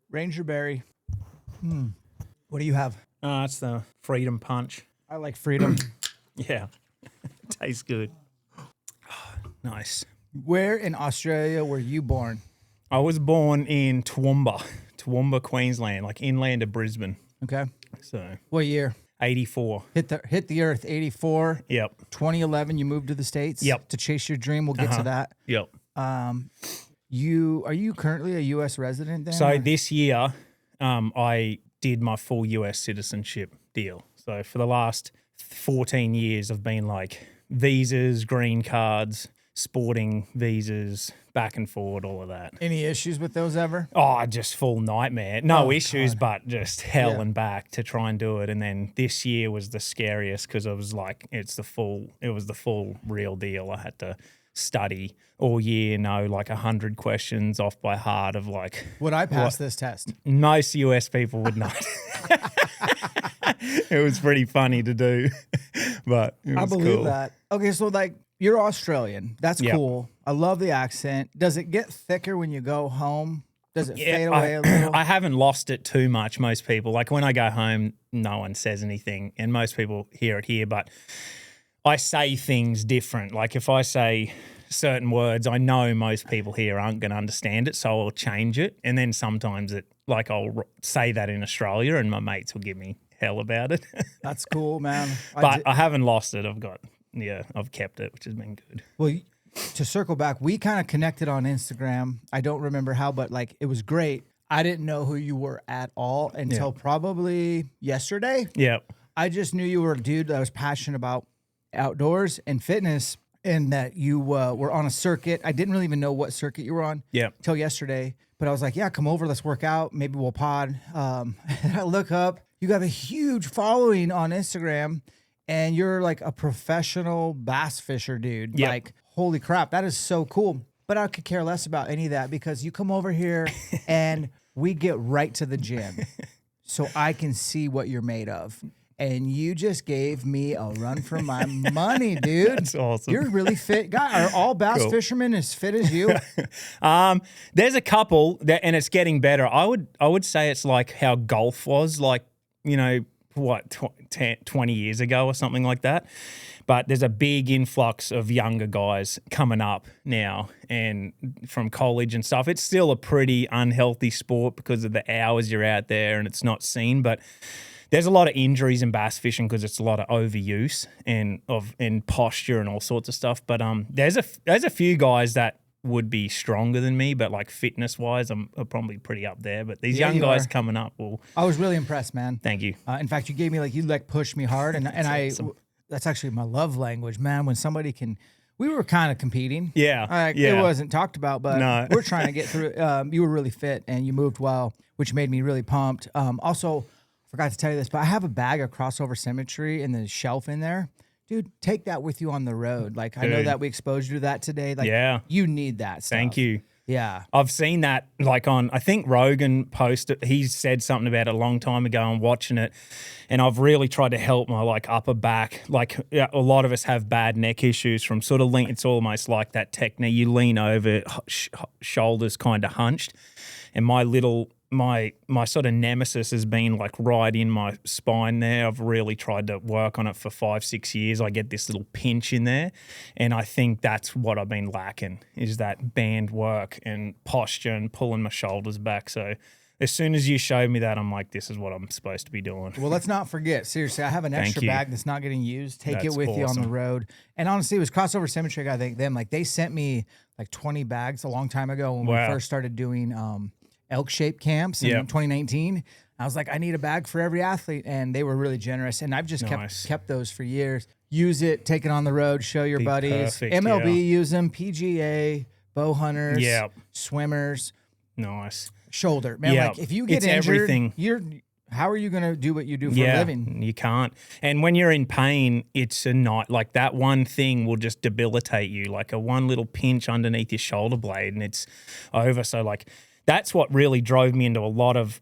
Ranger berry. What do you have? It's the Freedom Punch. I like Freedom. Yeah. Tastes good. Nice. Where in Australia were you born? I was born in Toowoomba, Queensland, like inland of Brisbane. Okay. So What year? 84. Hit the earth, 84. Yep. 2011, you moved to the States. Yep. To chase your dream. We'll get to that. Yep. Are you currently a U.S. resident then? So this year, I did my full US citizenship deal. So for the last 14 years, I've been like visas, green cards, sporting visas, back and forward, all of that. Any issues with those ever? Oh, just full nightmare. No issues, but just hell and back to try and do it. And then this year was the scariest because it was like it was the full real deal. I had to study all year, know like 100 questions off by heart of like. Would I pass this test? Most US people would not. It was pretty funny to do, but it was I believe cool. that. Okay, so like you're Australian. That's cool. I love the accent. Does it get thicker when you go home? Does it fade away a little? I haven't lost it too much. Most people, like when I go home, no one says anything, and most people hear it here, but I say things different. Like if I say certain words, I know most people here aren't going to understand it, so I'll change it. And then sometimes I'll say that in Australia and my mates will give me hell about it. That's cool, man. But I haven't lost it. I've kept it, which has been good. Well, to circle back, we kind of connected on Instagram. I don't remember how, but like it was great. I didn't know who you were at all until probably yesterday. Yeah. I just knew you were a dude that was passionate about outdoors and fitness, and that you were on a circuit. I didn't really even know what circuit you were on till yesterday. But I was like, yeah, come over, let's work out. Maybe we'll pod. And I look up, you got a huge following on Instagram, and you're like a professional bass fisher, dude. Yep. Like, holy crap, that is so cool. But I could care less about any of that because you come over here and we get right to the gym so I can see what you're made of. And you just gave me a run for my money, dude. That's awesome. You're a really fit guy. Are all bass fishermen as fit as you? There's a couple and it's getting better. I would say it's like how golf was, like, 20 years ago or something like that. But there's a big influx of younger guys coming up now and from college and stuff. It's still a pretty unhealthy sport because of the hours you're out there and it's not seen, but there's a lot of injuries in bass fishing because it's a lot of overuse and posture and all sorts of stuff. But there's a few guys that would be stronger than me, but like fitness wise, I'm probably pretty up there. But these young guys coming up will. I was really impressed, man. Thank you. In fact, you pushed me hard, and awesome. That's actually my love language, man. When somebody can. We were kind of competing. Yeah. It wasn't talked about, but we're trying to get through it. You were really fit and you moved well, which made me really pumped. Also, forgot to tell you this, but I have a bag of crossover symmetry in the shelf in there. Dude, take that with you on the road. Like, I know that we exposed you to that today. Like, you need that stuff. Thank you. Yeah. I've seen that like on, I think Rogan posted, he said something about it a long time ago. I'm watching it and I've really tried to help my like upper back. Like a lot of us have bad neck issues from sort of lean. It's almost like that technique. You lean over, shoulders kind of hunched. And my sort of nemesis has been like right in my spine there. I've really tried to work on it for 5-6 years. I get this little pinch in there, and I think that's what I've been lacking is that band work and posture and pulling my shoulders back. So as soon as you showed me that, I'm like, this is what I'm supposed to be doing. Well, let's not forget. Seriously, I have an extra bag that's not getting used. Take it with you on the road. And honestly, it was Crossover Symmetry. I think they sent me like 20 bags a long time ago when we first started doing ELKSHAPE camps in 2019. I was like, I need a bag for every athlete, and they were really generous. And I've just kept those for years. Use it, take it on the road, show your buddies. Perfect, MLB use them, PGA, bow hunters, swimmers. Nice. Shoulder. Man, like if you get injured, how are you going to do what you do for a living? You can't. And when you're in pain, it's like that one thing will just debilitate you, like a one little pinch underneath your shoulder blade and it's over. So like that's what really drove me into a lot of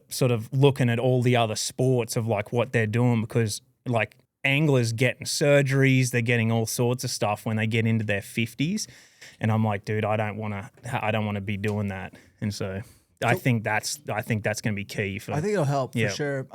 sort of looking at all the other sports of like what they're doing, because like anglers getting surgeries, they're getting all sorts of stuff when they get into their 50s. And I'm like, dude, I don't want to be doing that. And so I think that's going to be key for. I think it'll help for sure.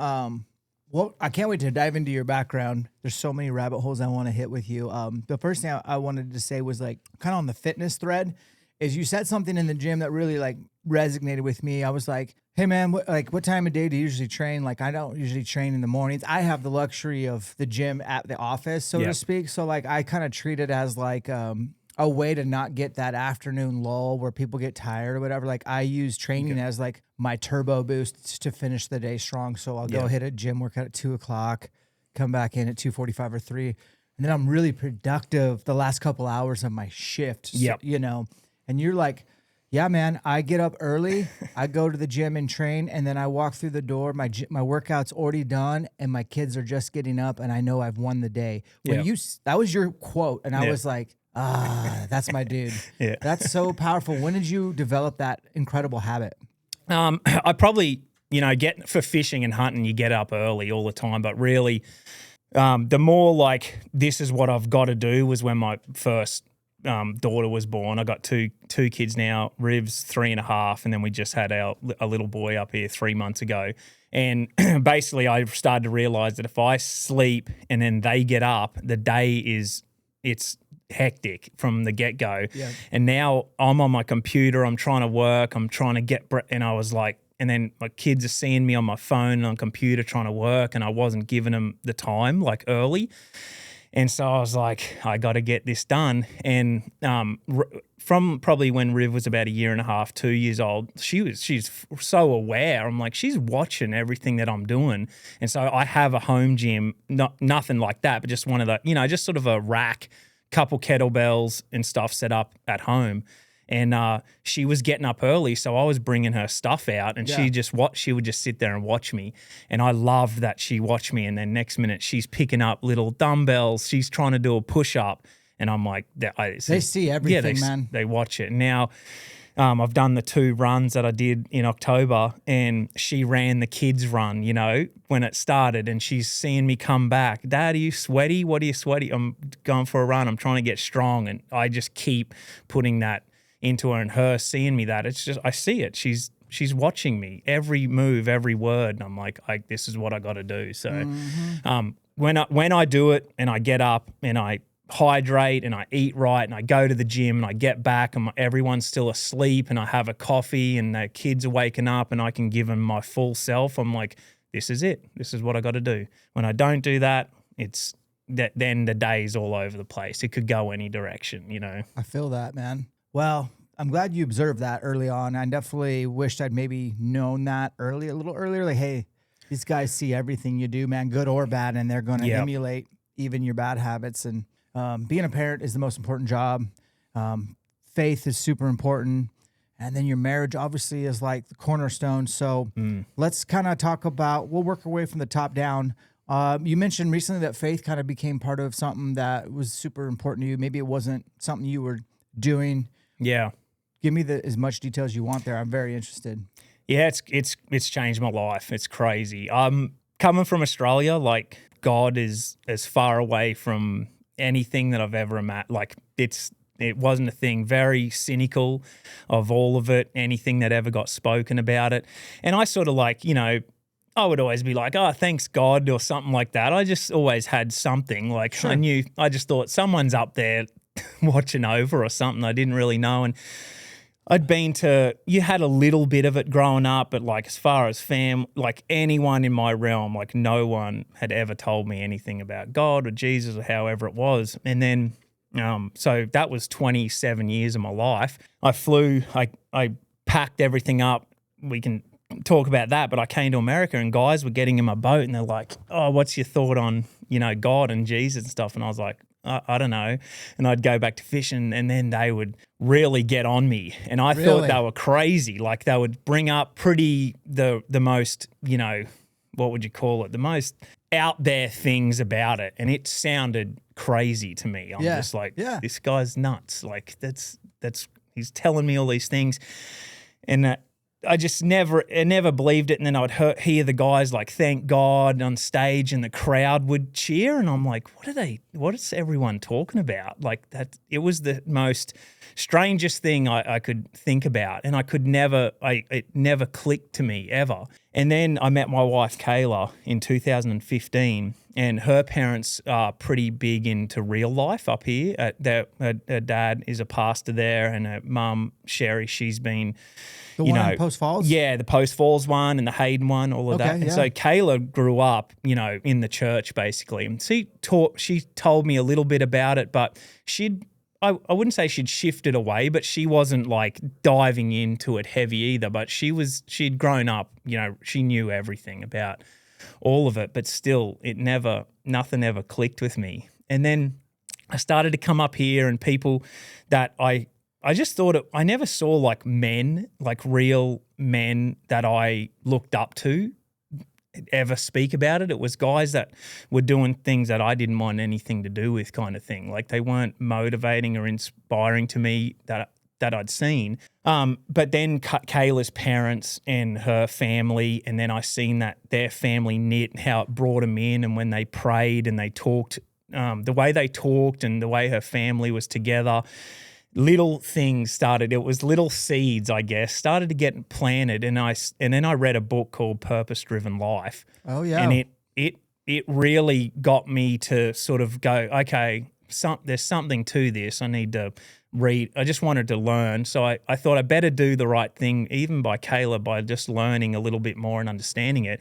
Well, I can't wait to dive into your background. There's so many rabbit holes I want to hit with you. The first thing I wanted to say was like kind of on the fitness thread is you said something in the gym that really like resonated with me. I was like, hey man, what time of day do you usually train? Like I don't usually train in the mornings. I have the luxury of the gym at the office, so to speak. So like I kind of treat it as like a way to not get that afternoon lull where people get tired or whatever. Like I use training as like my turbo boost to finish the day strong. So I'll go hit a gym workout at 2 o'clock, come back in at 2:45 or 3. And then I'm really productive the last couple hours of my shift, so, you know, and you're like, yeah, man, I get up early, I go to the gym and train, and then I walk through the door, my workout's already done, and my kids are just getting up, and I know I've won the day. When that was your quote, and I was like, that's my dude. That's so powerful. When did you develop that incredible habit? I probably, get for fishing and hunting, you get up early all the time, but really, the more like this is what I've got to do was when my first daughter was born. I got two kids now, Riv's 3.5, and then we just had a little boy up here 3 months ago. And basically I started to realize that if I sleep and then they get up, the day it's hectic from the get-go. Yeah. And now I'm on my computer, I'm trying to work, I'm trying to and I was like, and then my kids are seeing me on my phone and on computer trying to work, and I wasn't giving them the time like early. And so I was like, I got to get this done. And from probably when Riv was about 1.5, 2 years old, she's so aware. I'm like, she's watching everything that I'm doing. And so I have a home gym, nothing like that, but just one of the, just sort of a rack, couple kettlebells and stuff set up at home. And she was getting up early, so I was bringing her stuff out, and she would just sit there and watch me. And I loved that she watched me, and then next minute she's picking up little dumbbells, she's trying to do a push-up, and I'm like, they see everything, man. They watch it. Now I've done the 2 runs that I did in October, and she ran the kids' run, when it started, and she's seeing me come back. Dad, are you sweaty? What are you sweaty? I'm going for a run. I'm trying to get strong, and I just keep putting that into her, and her seeing me that it's just, I see it. She's watching me, every move, every word. And I'm like, this is what I got to do. So, when I do it and I get up and I hydrate and I eat right and I go to the gym and I get back and everyone's still asleep and I have a coffee and the kids are waking up and I can give them my full self, I'm like, this is it. This is what I got to do. When I don't do that, then the day's all over the place. It could go any direction, I feel that, man. Well, I'm glad you observed that early on. I definitely wished I'd maybe known that a little earlier. Like, hey, these guys see everything you do, man, good or bad, and they're going to emulate even your bad habits. And being a parent is the most important job. Faith is super important. And then your marriage obviously is like the cornerstone. So let's kind of talk about, we'll work our way from the top down. You mentioned recently that faith kind of became part of something that was super important to you. Maybe it wasn't something you were doing. Yeah. Give me as much detail as you want there. I'm very interested. Yeah, it's changed my life. It's crazy. Coming from Australia, like God is as far away from anything that I've ever imagined. Like it wasn't a thing. Very cynical of all of it, anything that ever got spoken about it. And I sort of like, I would always be like, oh, thanks God or something like that. I just always had something like sure. I just thought someone's up there watching over or something. I didn't really know. And you had a little bit of it growing up, but like as far as like anyone in my realm, like no one had ever told me anything about God or Jesus or however it was. And then, so that was 27 years of my life. I flew, I packed everything up. We can talk about that, but I came to America and guys were getting in my boat and they're like, oh, what's your thought on, God and Jesus and stuff? And I was like, I don't know. And I'd go back to fishing and then they would really get on me. And I thought they were crazy. Like they would bring up the most, what would you call it? The most out there things about it. And it sounded crazy to me. I'm just like, this guy's nuts. Like he's telling me all these things. And I never believed it. And then I'd hear the guys like, thank God on stage, and the crowd would cheer. And I'm like, what is everyone talking about? Like that, it was the most strangest thing I could think about. And it never clicked to me ever. And then I met my wife, Kayla, in 2015, and her parents are pretty big into real life up here. Her dad is a pastor there, and her mum, Sherry, she's been... The one in Post Falls? Yeah, the Post Falls one and the Hayden one, all of that. And so Kayla grew up, in the church basically. And she told me a little bit about it, but I wouldn't say she'd shifted away, but she wasn't like diving into it heavy either. But she'd grown up, she knew everything about all of it, but still nothing ever clicked with me. And then I started to come up here, and people that I just thought I never saw like men, like real men that I looked up to ever speak about it. It was guys that were doing things that I didn't want anything to do with, kind of thing. Like they weren't motivating or inspiring to me that I'd seen. But then Kayla's parents and her family, and then I seen that their family knit and how it brought them in, and when they prayed and they talked, the way they talked and the way her family was together, little things started. It was little seeds, I guess, started to get planted, and then I read a book called Purpose Driven Life. Oh yeah, and it really got me to sort of go, okay, there's something to this. I need to read. I just wanted to learn, so I thought I better do the right thing, even by Kayla, by just learning a little bit more and understanding it.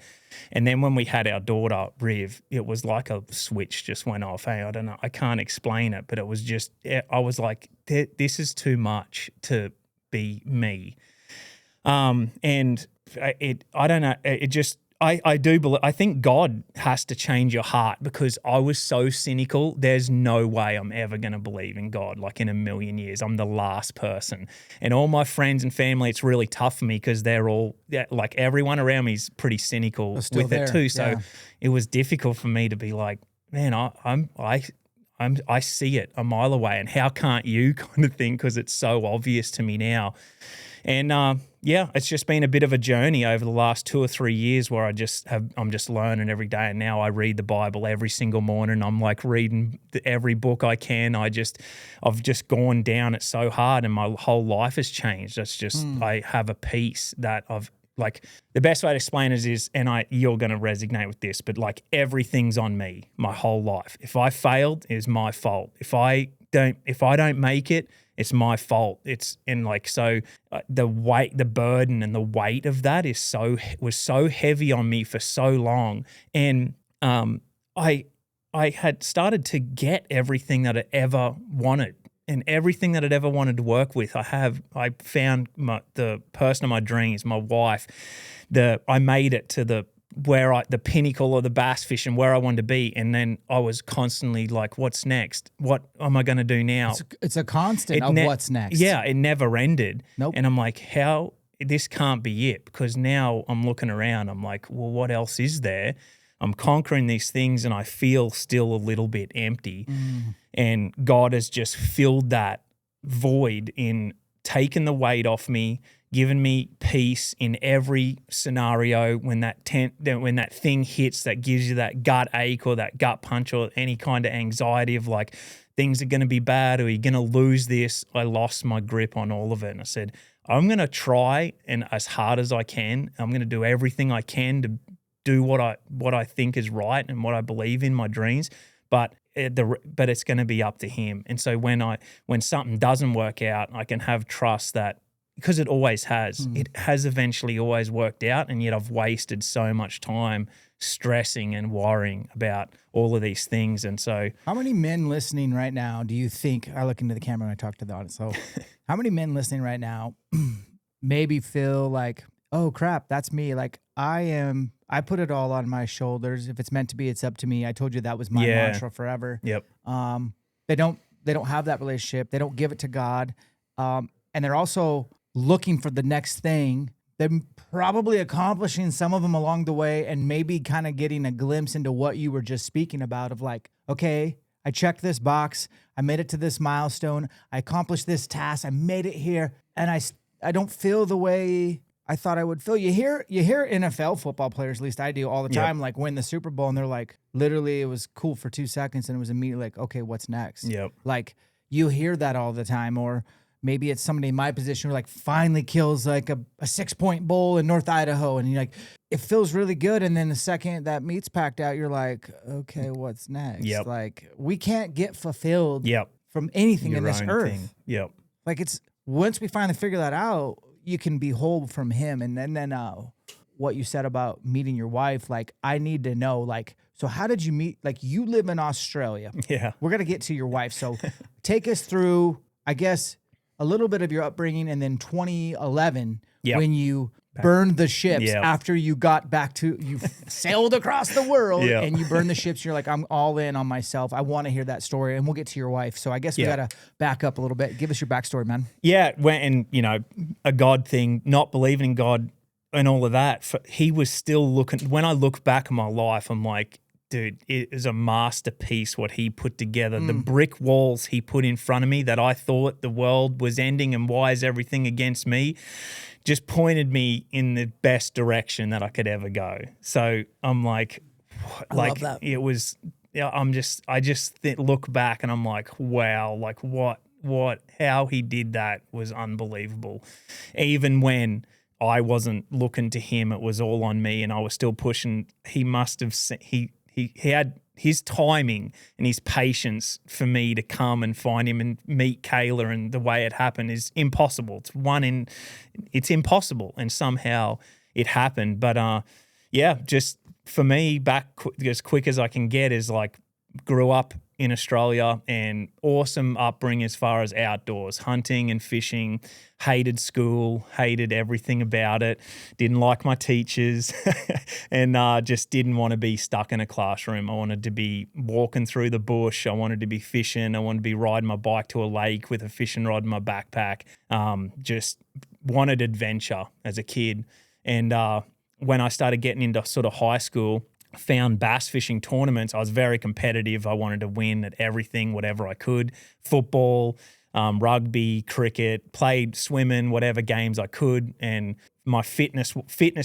And then when we had our daughter, Riv, it was like a switch just went off. Hey, I don't know. I can't explain it, but it was just, I was like, this is too much to be me. And I don't know. It just, I do believe, I think God has to change your heart, because I was so cynical. There's no way I'm ever going to believe in God, like in a million years. I'm the last person. And all my friends and family, it's really tough for me because they're all, like everyone around me is pretty cynical with it too. So it was difficult for me to be like, man, I see it a mile away, and how can't you, kind of thing, because it's so obvious to me now. And it's just been a bit of a journey over the last 2 or 3 years where I'm just learning every day. And now I read the Bible every single morning. I'm like reading every book I can. I've just gone down it so hard, and my whole life has changed. It's just I have a peace that like the best way to explain it is, and you're going to resonate with this, but like everything's on me my whole life. If I failed, it's my fault. If I don't make it, it's my fault. The burden and the weight of that was so heavy on me for so long. And I had started to get everything that I ever wanted, and everything that I'd ever wanted to work with. I found the person of my dreams, my wife. I made it to the pinnacle of the bass fishing, where I wanted to be. And then I was constantly like, what's next? What am I going to do now? It's a constant of what's next. Yeah, it never ended. Nope. And I'm like, this can't be it, because now I'm looking around. I'm like, well, what else is there? I'm conquering these things, and I feel still a little bit empty. And God has just filled that void in taking the weight off me, given me peace in every scenario. When that thing hits that gives you that gut ache or that gut punch or any kind of anxiety of like things are going to be bad or you're going to lose this, I lost my grip on all of it. And I said, I'm going to try, and as hard as I can, I'm going to do everything I can to do what I think is right and what I believe in, my dreams. But it's going to be up to Him. And so when something doesn't work out, I can have trust that, because it always has. It has eventually always worked out, and yet I've wasted so much time stressing and worrying about all of these things. And so, how many men listening right now do you think, I look into the camera when I talk to the audience, so how many men listening right now maybe feel like, oh crap, that's me. Like I put it all on my shoulders. If it's meant to be, it's up to me. I told you that was my mantra forever. Yep. They don't have that relationship. They don't give it to God. And they're also looking for the next thing. They're probably accomplishing some of them along the way, and maybe kind of getting a glimpse into what you were just speaking about of like, okay, I checked this box. I made it to this milestone. I accomplished this task. I made it here. And I don't feel the way I thought I would fill. You hear NFL football players, at least I do all the time, like win the Super Bowl, and they're like, literally, it was cool for 2 seconds, and it was immediately like, okay, what's next? Yep. Like you hear that all the time, or maybe it's somebody in my position who like finally kills like a 6-point bull in North Idaho, and you're like, it feels really good, and then the second that meat's packed out, you're like, okay, what's next? Yep. Like we can't get fulfilled Yep. from anything Your in this own earth. thing. Yep. Like it's once we finally figure that out, you can be whole from him. And then what you said about meeting your wife, like I need to know, like, so how did you meet? Like you live in Australia. Yeah. We're going to get to your wife. So take us through, I guess, a little bit of your upbringing, and then 2011 when you burned the ships after you got back to, you sailed across the world and you burned the ships. You're like, I'm all in on myself. I want to hear that story, and we'll get to your wife. So I guess we got to back up a little bit. Give us your backstory, man. Yeah. And, you know, a God thing, not believing in God and all of that, he was still looking. When I look back at my life, I'm like, dude, it is a masterpiece what he put together. The brick walls he put in front of me that I thought the world was ending and why is everything against me, just pointed me in the best direction that I could ever go. So I'm like, I love that. It was, I just look back and I'm like, wow, like how he did that was unbelievable. Even when I wasn't looking to him, it was all on me and I was still pushing. He must have, he had his timing and his patience for me to come and find him and meet Kayla, and the way it happened is impossible. It's impossible, and somehow it happened. But just for me, back as quick as I can get is like grew up in Australia and awesome upbringing as far as outdoors, hunting and fishing, hated school, hated everything about it, didn't like my teachers and just didn't want to be stuck in a classroom. I wanted to be walking through the bush. I wanted to be fishing. I wanted to be riding my bike to a lake with a fishing rod in my backpack. Just wanted adventure as a kid. And when I started getting into sort of high school, found bass fishing tournaments. I was very competitive. I wanted to win at everything, whatever I could. Football, rugby, cricket, played swimming, whatever games I could. And my fitness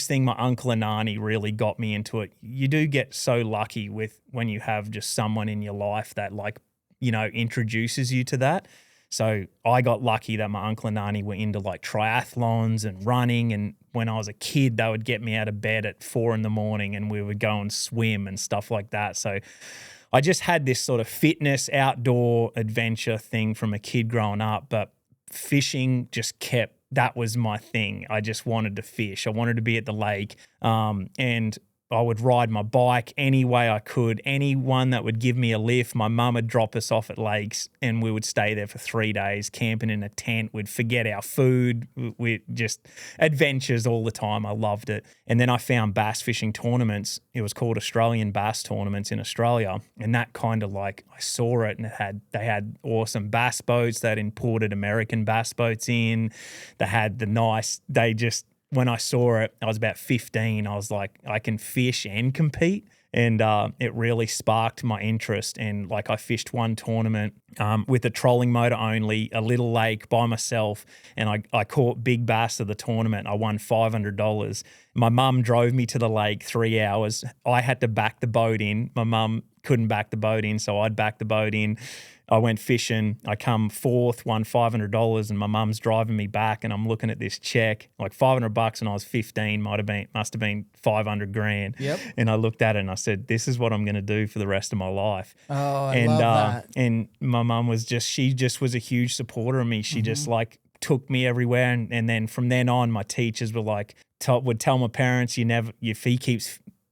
thing, my uncle and auntie really got me into it. You do get so lucky when you have just someone in your life that introduces you to that. So I got lucky that my uncle and auntie were into like triathlons and running. And when I was a kid, they would get me out of bed at 4 a.m. and we would go and swim and stuff like that. So I just had this sort of fitness, outdoor adventure thing from a kid growing up. But fishing that was my thing. I just wanted to fish. I wanted to be at the lake. And I would ride my bike any way I could. Anyone that would give me a lift, my mum would drop us off at lakes and we would stay there for 3 days, camping in a tent. We'd forget our food. We just adventures all the time. I loved it. And then I found bass fishing tournaments. It was called Australian Bass Tournaments in Australia. And that kind of like, I saw it and they had awesome bass boats. They had imported American bass boats in. They had when I saw it, I was about 15. I was like, I can fish and compete. And it really sparked my interest. And like I fished one tournament with a trolling motor only, a little lake by myself. And I caught big bass of the tournament. I won $500. My mum drove me to the lake 3 hours. I had to back the boat in. My mum couldn't back the boat in, so I'd back the boat in. I went fishing. I come fourth, won $500, and my mum's driving me back, and I'm looking at this check, like $500 when I was 15, must have been 500 grand. Yep. And I looked at it and I said, "This is what I'm going to do for the rest of my life." Oh, I love that. And my mum was she was a huge supporter of me. She just like took me everywhere, and then from then on, my teachers were like, would tell my parents,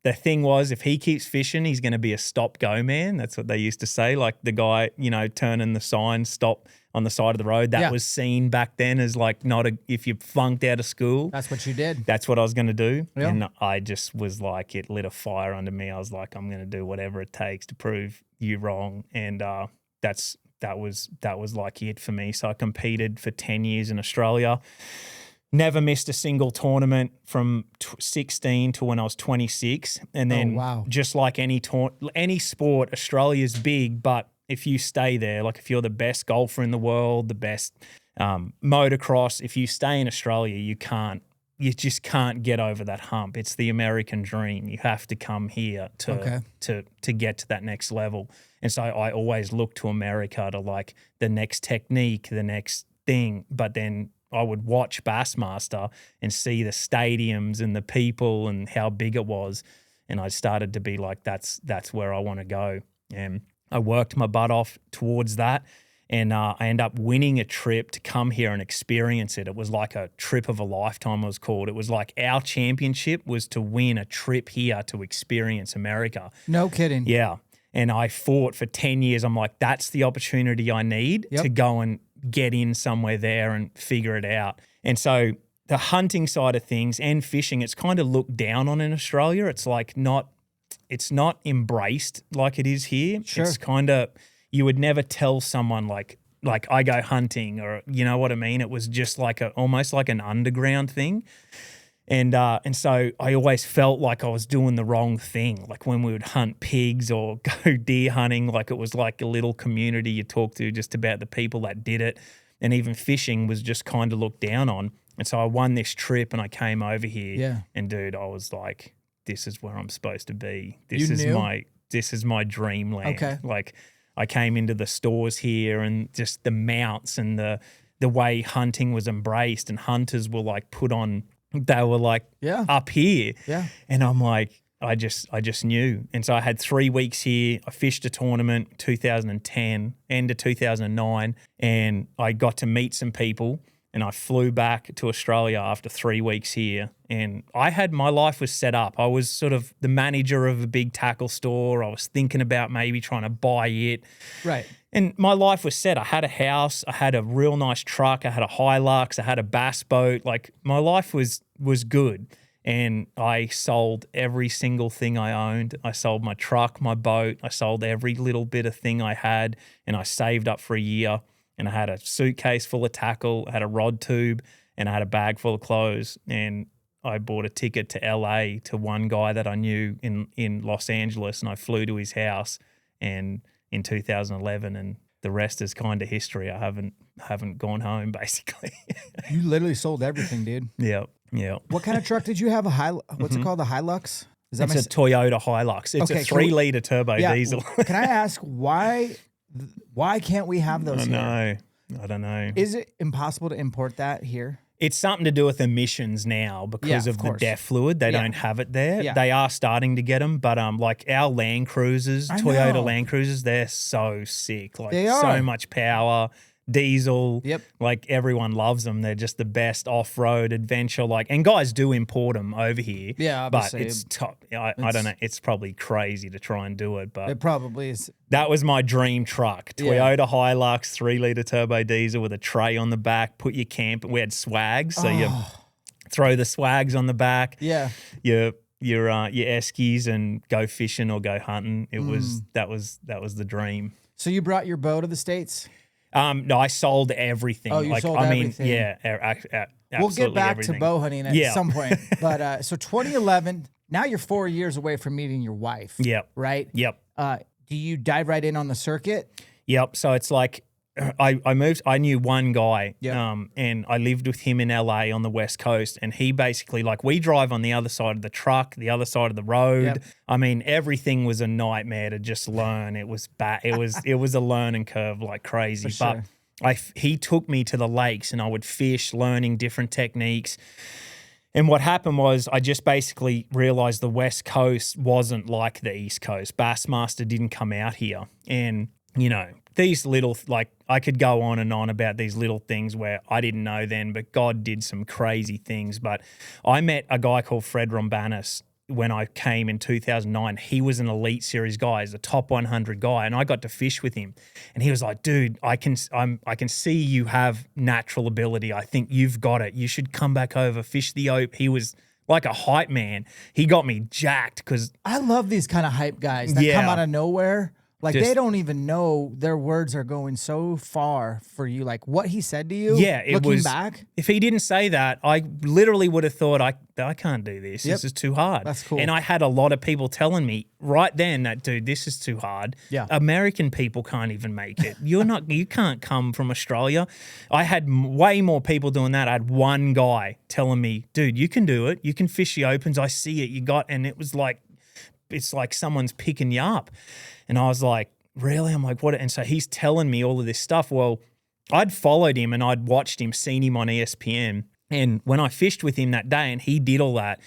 the thing was, if he keeps fishing, he's going to be a stop-go man. That's what they used to say. Like the guy, turning the sign, stop on the side of the road. That was seen back then as like if you flunked out of school. That's what you did. That's what I was going to do. Yeah. And I just was like, it lit a fire under me. I was like, I'm going to do whatever it takes to prove you wrong. And that was like it for me. So I competed for 10 years in Australia. Never missed a single tournament from 16 to when I was 26. And then just like any sport, Australia's big, but if you stay there, like if you're the best golfer in the world, the best motocross, if you stay in Australia, you can't you just can't get over that hump. It's the American dream. You have to come here to get to that next level. And so I always look to America to like the next technique, the next thing. But then I would watch Bassmaster and see the stadiums and the people and how big it was. And I started to be like, that's where I want to go. And I worked my butt off towards that. And I ended up winning a trip to come here and experience it. It was like a trip of a lifetime, it was called. It was like our championship was to win a trip here to experience America. No kidding. Yeah. And I fought for 10 years. I'm like, that's the opportunity I need to go and get in somewhere there and figure it out. And so the hunting side of things and fishing, it's kind of looked down on in Australia. It's like it's not embraced like it is here. Sure. It's kind of... You would never tell someone like I go hunting, or you know what I mean? It was just like almost like an underground thing. And so I always felt like I was doing the wrong thing. Like when we would hunt pigs or go deer hunting, like it was like a little community you talk to just about the people that did it. And even fishing was just kind of looked down on. And so I won this trip and I came over here. Yeah. And dude, I was like, this is where I'm supposed to be. This is my dreamland. Okay. Like, I came into the stores here and just the mounts and the way hunting was embraced, and hunters were like put on, they were like up here. Yeah. And I'm like, I just knew. And so I had 3 weeks here. I fished a tournament 2010, end of 2009, and I got to meet some people. And I flew back to Australia after 3 weeks here. And my life was set up. I was sort of the manager of a big tackle store. I was thinking about maybe trying to buy it. Right. And my life was set. I had a house. I had a real nice truck. I had a Hilux. I had a bass boat. Like my life was good. And I sold every single thing I owned. I sold my truck, my boat. I sold every little bit of thing I had. And I saved up for a year. And I had a suitcase full of tackle, I had a rod tube, and I had a bag full of clothes. And I bought a ticket to LA to one guy that I knew in Los Angeles, and I flew to his house and in 2011, and the rest is kind of history. I haven't gone home, basically. You literally sold everything, dude. Yeah. What kind of truck did you have? What's it called? The Hilux? It's a Toyota Hilux. It's a 3-liter turbo diesel. Can I ask why can't we have those here? I don't know. Is it impossible to import that here? It's something to do with emissions now because of the DEF fluid. They don't have it there. Yeah. They are starting to get them, but like our Land Cruisers, Toyota Land Cruisers, they're so sick. Like they are. So much power, diesel. Yep. Like everyone loves them. They're just the best off-road adventure. And guys do import them over here. Yeah, obviously. But it's top. I don't know. It's probably crazy to try and do it, but it probably is. That was my dream truck. Toyota Hilux, 3-liter turbo diesel with a tray on the back. Put your camp. We had swags, so you throw the swags on the back. Yeah. Your eskies and go fishing or go hunting. That was the dream. So you brought your bow to the States? No, I sold everything. Oh, you sold everything. Yeah. We'll get back to bow hunting at some point. But so 2011, now you're 4 years away from meeting your wife. Yep. Right? Yep. Do you dive right in on the circuit? Yep. So it's like I moved. I knew one guy, Yep. And I lived with him in LA on the West Coast. And he basically, like, we drive on the other side of the truck, the other side of the road. Yep. I mean, everything was a nightmare to just learn. It was bad. It was a learning curve like crazy. For sure. But he took me to the lakes, and I would fish, learning different techniques. And what happened was I just basically realized the West Coast wasn't like the East Coast. Bassmaster didn't come out here. And, these little, I could go on and on about these little things where I didn't know then, but God did some crazy things. But I met a guy called Fred Rombanis when I came in 2009. He was an Elite Series guy, he's a top 100 guy, and I got to fish with him. And he was like, dude, I can see you have natural ability. I think you've got it. You should come back over, fish the Ope. He was like a hype man. He got me jacked because I love these kind of hype guys that come out of nowhere. Like they don't even know their words are going so far for you. Like what he said to you. Yeah, looking back. If he didn't say that, I literally would have thought I can't do this. This is too hard. That's cool. And I had a lot of people telling me right then that, dude, this is too hard. Yeah. American people can't even make it. You can't come from Australia. I had way more people doing that. I had one guy telling me, dude, you can do it. You can fish the opens. I see it. And it was like, it's like someone's picking you up. And I was like, really? I'm like, what? And so he's telling me all of this stuff. Well, I'd followed him and I'd watched him, seen him on ESPN. And when I fished with him that day and he did all that,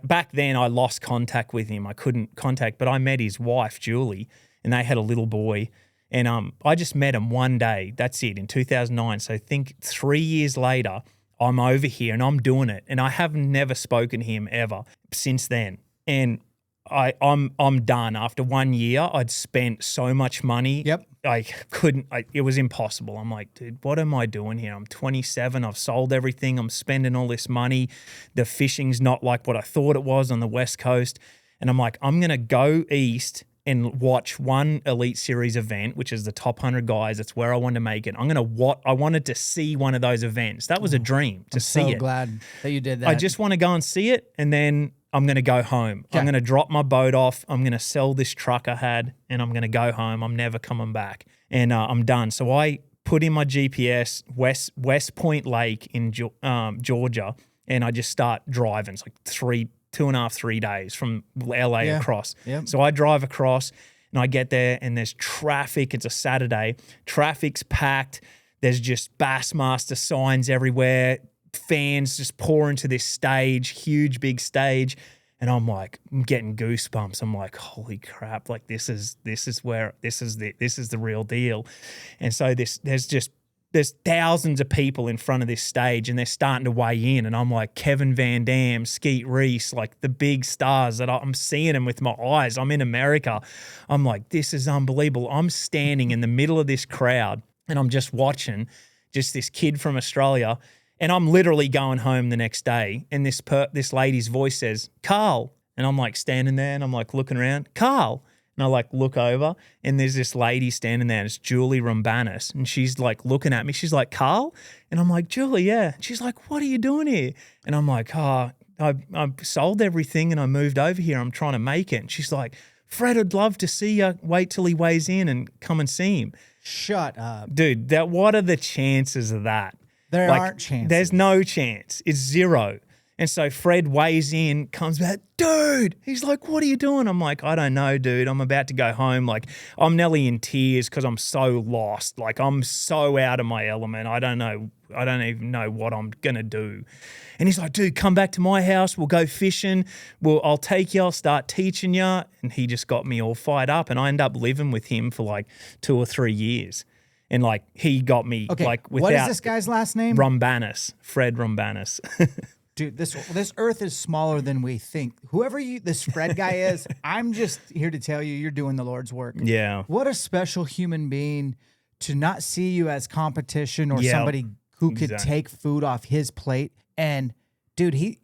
back then I lost contact with him. I couldn't contact, but I met his wife, Julie, and they had a little boy. And I just met him one day. That's it, in 2009. So think 3 years later, I'm over here and I'm doing it. And I have never spoken to him ever since then. And I'm done. After 1 year, I'd spent so much money. Yep. It was impossible. I'm like, dude, what am I doing here? I'm 27. I've sold everything. I'm spending all this money. The fishing's not like what I thought it was on the West Coast. And I'm like, I'm going to go east and watch one Elite Series event, which is the top 100 guys. That's where I wanted to make it. I wanted to see one of those events. That was a dream to see it. I'm so glad that you did that. I just want to go and see it, and then I'm going to go home. Okay. I'm going to drop my boat off. I'm going to sell this truck I had, and I'm going to go home. I'm never coming back. And I'm done. So I put in my GPS, West Point Lake in Georgia, and I just start driving. It's like 2.5-3 days from LA across. Yep. So I drive across, and I get there, and there's traffic. It's a Saturday. Traffic's packed. There's just Bassmaster signs everywhere. Fans just pour into this stage, huge, big stage. And I'm like, I'm getting goosebumps. I'm like, holy crap. Like this is the real deal. And so there's thousands of people in front of this stage and they're starting to weigh in. And I'm like, Kevin Van Dam, Skeet Reese, like the big stars that I'm seeing them with my eyes. I'm in America. I'm like, this is unbelievable. I'm standing in the middle of this crowd and I'm just watching just this kid from Australia. And I'm literally going home the next day, and this lady's voice says, Carl. And I'm like standing there, and I'm like looking around, Carl. And I like look over, and there's this lady standing there, and it's Julie Rumbanis. And she's like looking at me. She's like, Carl? And I'm like, Julie, yeah. And she's like, what are you doing here? And I'm like, I sold everything, and I moved over here. I'm trying to make it. And she's like, Fred, I'd love to see you. Wait till he weighs in and come and see him. Shut up. Dude, what are the chances of that? There aren't chances. There's no chance. It's zero. And so Fred weighs in, comes back, dude. He's like, what are you doing? I'm like, I don't know, dude. I'm about to go home. Like, I'm nearly in tears because I'm so lost. Like, I'm so out of my element. I don't know. I don't even know what I'm going to do. And he's like, dude, come back to my house. We'll go fishing. I'll take you. I'll start teaching you. And he just got me all fired up. And I ended up living with him for like 2 or 3 years. And like he got me like without. What is this guy's last name? Rumbanis, Fred Rumbanis. Dude, this earth is smaller than we think. Whoever this Fred guy is, I'm just here to tell you, you're doing the Lord's work. Yeah. What a special human being to not see you as competition or somebody who could take food off his plate. And dude, he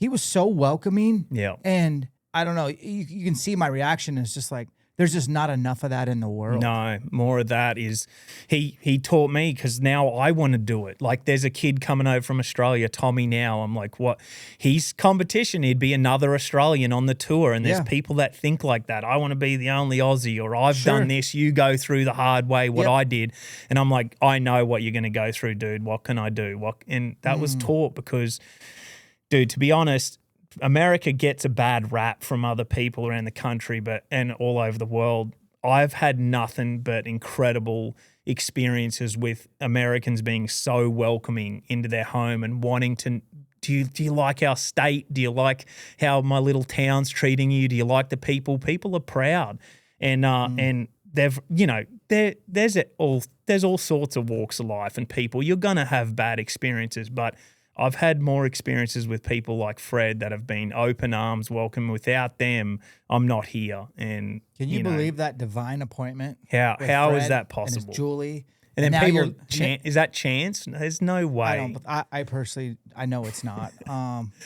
was so welcoming. Yeah. And I don't know, you can see my reaction. It's just like, there's just not enough of that in the world. No, more of that is he taught me because now I want to do it. Like there's a kid coming over from Australia, Tommy now. I'm like, what? He's competition. He'd be another Australian on the tour. And there's people that think like that. I want to be the only Aussie, or I've done this. You go through the hard way, what I did. And I'm like, I know what you're going to go through, dude. What can I do? And that was taught because, dude, to be honest, America gets a bad rap from other people around the country, and all over the world. I've had nothing but incredible experiences with Americans being so welcoming into their home and wanting to. Do you like our state? Do you like how my little town's treating you? Do you like the people? People are proud, and they've there's all sorts of walks of life and people. You're gonna have bad experiences, but I've had more experiences with people like Fred that have been open arms, welcome. Without them, I'm not here. And can you believe that divine appointment? How is that possible? And Julie. And then people, is that chance? There's no way. I personally, I know it's not.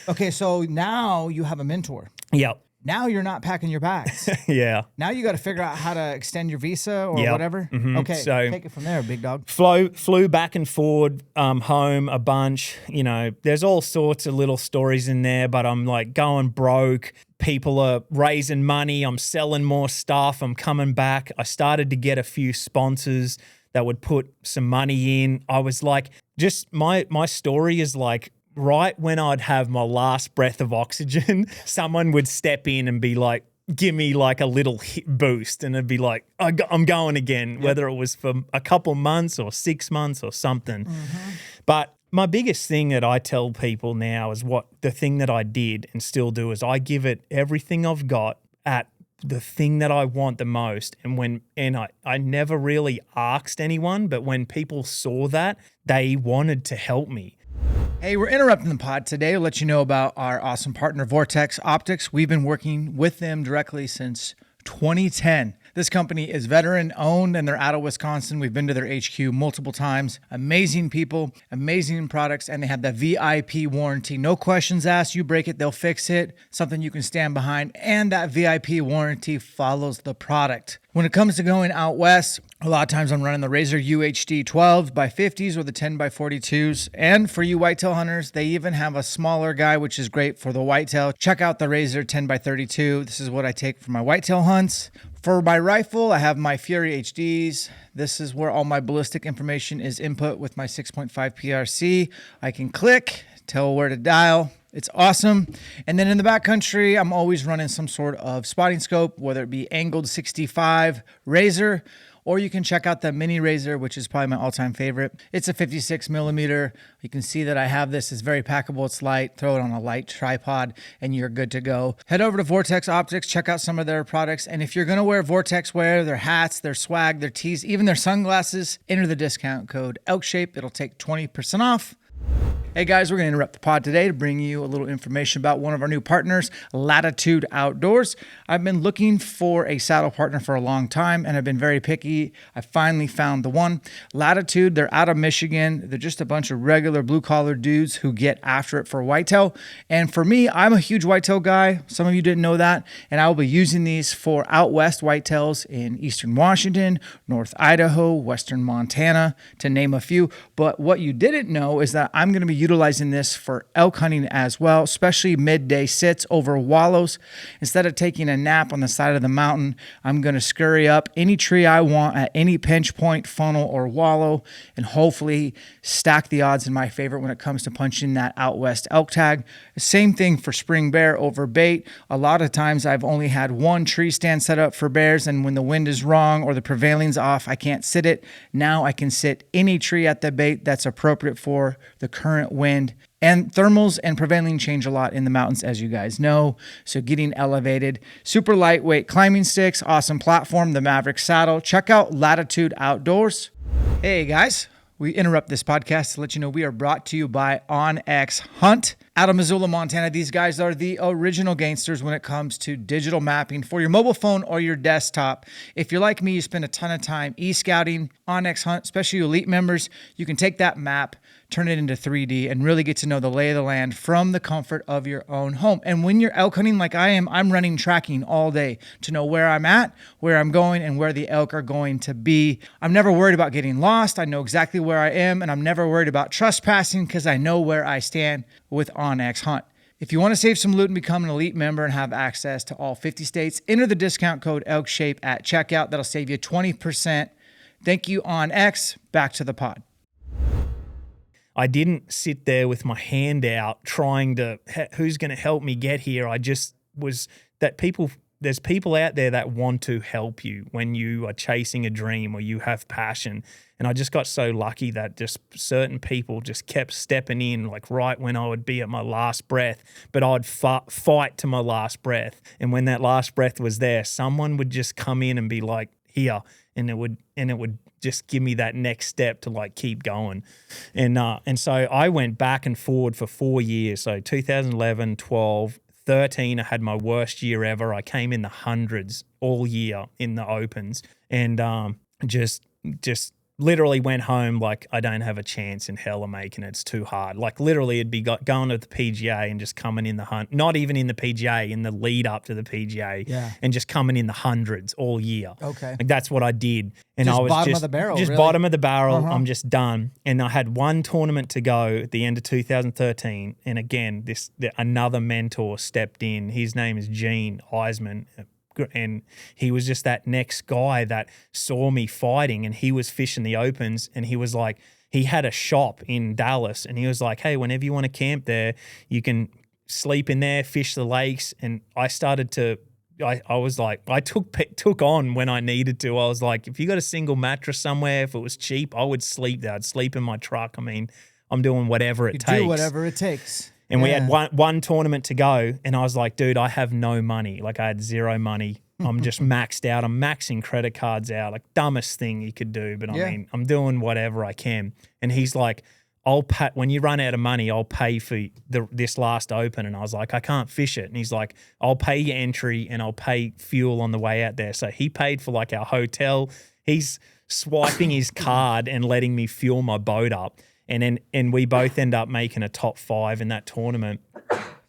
Okay, so now you have a mentor. Yep. Now you're not packing your bags. Yeah. Now you got to figure out how to extend your visa or whatever. Mm-hmm. Okay, so take it from there, big dog. Flew back and forward home a bunch. You know, there's all sorts of little stories in there, but I'm like going broke. People are raising money. I'm selling more stuff. I'm coming back. I started to get a few sponsors that would put some money in. I was like, just my story is like, right when I'd have my last breath of oxygen, someone would step in and be like, give me like a little boost, and it'd be like, I'm going again, whether it was for a couple months or 6 months or something. Mm-hmm. But my biggest thing that I tell people now is the thing that I did and still do is I give it everything I've got at the thing that I want the most. And I never really asked anyone, but when people saw that, they wanted to help me. Hey, we're interrupting the pod today to let you know about our awesome partner, Vortex Optics. We've been working with them directly since 2010. This company is veteran owned and they're out of Wisconsin. We've been to their HQ multiple times. Amazing people, amazing products, and they have the VIP warranty. No questions asked. You break it, they'll fix it. Something you can stand behind. And that VIP warranty follows the product. When it comes to going out west, a lot of times I'm running the Razor UHD 12s by 50s or the 10 by 42s. And for you whitetail hunters, they even have a smaller guy, which is great for the whitetail. Check out the Razor 10 by 32. This is what I take for my whitetail hunts. For my rifle, I have my Fury HDs. This is where all my ballistic information is input with my 6.5 PRC. I can click, tell where to dial. It's awesome. And then in the backcountry, I'm always running some sort of spotting scope, whether it be angled 65 Razor, or you can check out the mini Razor, which is probably my all-time favorite. It's a 56 millimeter. You can see that I have this. It's very packable. It's light. Throw it on a light tripod and you're good to go. Head over to Vortex Optics. Check out some of their products. And if you're going to wear Vortex wear, their hats, their swag, their tees, even their sunglasses, enter the discount code ELKSHAPE. It'll take 20% off. Hey guys, we're going to interrupt the pod today to bring you a little information about one of our new partners, Latitude Outdoors. I've been looking for a saddle partner for a long time and I've been very picky. I finally found the one. Latitude, they're out of Michigan. They're just a bunch of regular blue-collar dudes who get after it for whitetail. And for me, I'm a huge whitetail guy. Some of you didn't know that. And I will be using these for out west whitetails in eastern Washington, North Idaho, western Montana, to name a few. But what you didn't know is that I'm going to be utilizing this for elk hunting as well, especially midday sits over wallows. Instead of taking a nap on the side of the mountain, I'm going to scurry up any tree I want at any pinch point, funnel, or wallow, and hopefully stack the odds in my favor when it comes to punching that out west elk tag. Same thing for spring bear over bait. A lot of times I've only had one tree stand set up for bears, and when the wind is wrong or the prevailing's off, I can't sit it. Now I can sit any tree at the bait that's appropriate for the current wind. And thermals and prevailing change a lot in the mountains, as you guys know. So getting elevated, super lightweight climbing sticks, awesome platform, the Maverick saddle. Check out Latitude Outdoors. Hey guys, we interrupt this podcast to let you know we are brought to you by OnX Hunt. Out of Missoula, Montana, these guys are the original gangsters when it comes to digital mapping for your mobile phone or your desktop. If you're like me, you spend a ton of time e-scouting. OnX Hunt, especially elite members, you can take that map, turn it into 3D, and really get to know the lay of the land from the comfort of your own home. And when you're elk hunting like I am, I'm running tracking all day to know where I'm at, where I'm going, and where the elk are going to be. I'm never worried about getting lost. I know exactly where I am, and I'm never worried about trespassing because I know where I stand with OnX Hunt. If you want to save some loot and become an elite member and have access to all 50 states, enter the discount code ELKSHAPE at checkout. That'll save you 20%. Thank you, OnX. Back to the pod. I didn't sit there with my hand out trying to, who's going to help me get here? I just was there's people out there that want to help you when you are chasing a dream or you have passion. And I just got so lucky that just certain people just kept stepping in, like right when I would be at my last breath, but I'd fight to my last breath. And when that last breath was there, someone would just come in and be like, here, and it would just give me that next step to like keep going. And so I went back and forward for 4 years. So 2011, 12, 13, I had my worst year ever. I came in the hundreds all year in the opens, and just literally went home like, I don't have a chance in hell of making it. It's too hard. Like literally it'd be going to the PGA and just coming in the hunt, not even in the PGA, in the lead up to the PGA, and just coming in the hundreds all year. Okay. Like that's what I did. And just I was bottom of the barrel, just really? bottom of the barrel. I'm just done. And I had one tournament to go at the end of 2013. And again, another mentor stepped in. His name is Gene Eisman. And he was just that next guy that saw me fighting, and he was fishing the opens, and he was like, he had a shop in Dallas, and he was like, hey, whenever you want to camp there, you can sleep in there, fish the lakes. And I started to, I was like, I took on when I needed to. I was like, if you got a single mattress somewhere, if it was cheap, I would sleep there. I'd sleep in my truck. I mean, I'm doing whatever it takes. Do whatever it takes. And we had one tournament to go, and I was like, dude, I have no money. Like I had zero money. I'm just maxed out. I'm maxing credit cards out. Like dumbest thing you could do. But I mean, I'm doing whatever I can. And he's like, I'll pay, when you run out of money, I'll pay for this last open. And I was like, I can't fish it. And he's like, I'll pay your entry and I'll pay fuel on the way out there. So he paid for like our hotel. He's swiping his card and letting me fuel my boat up. And we both end up making a top 5 in that tournament.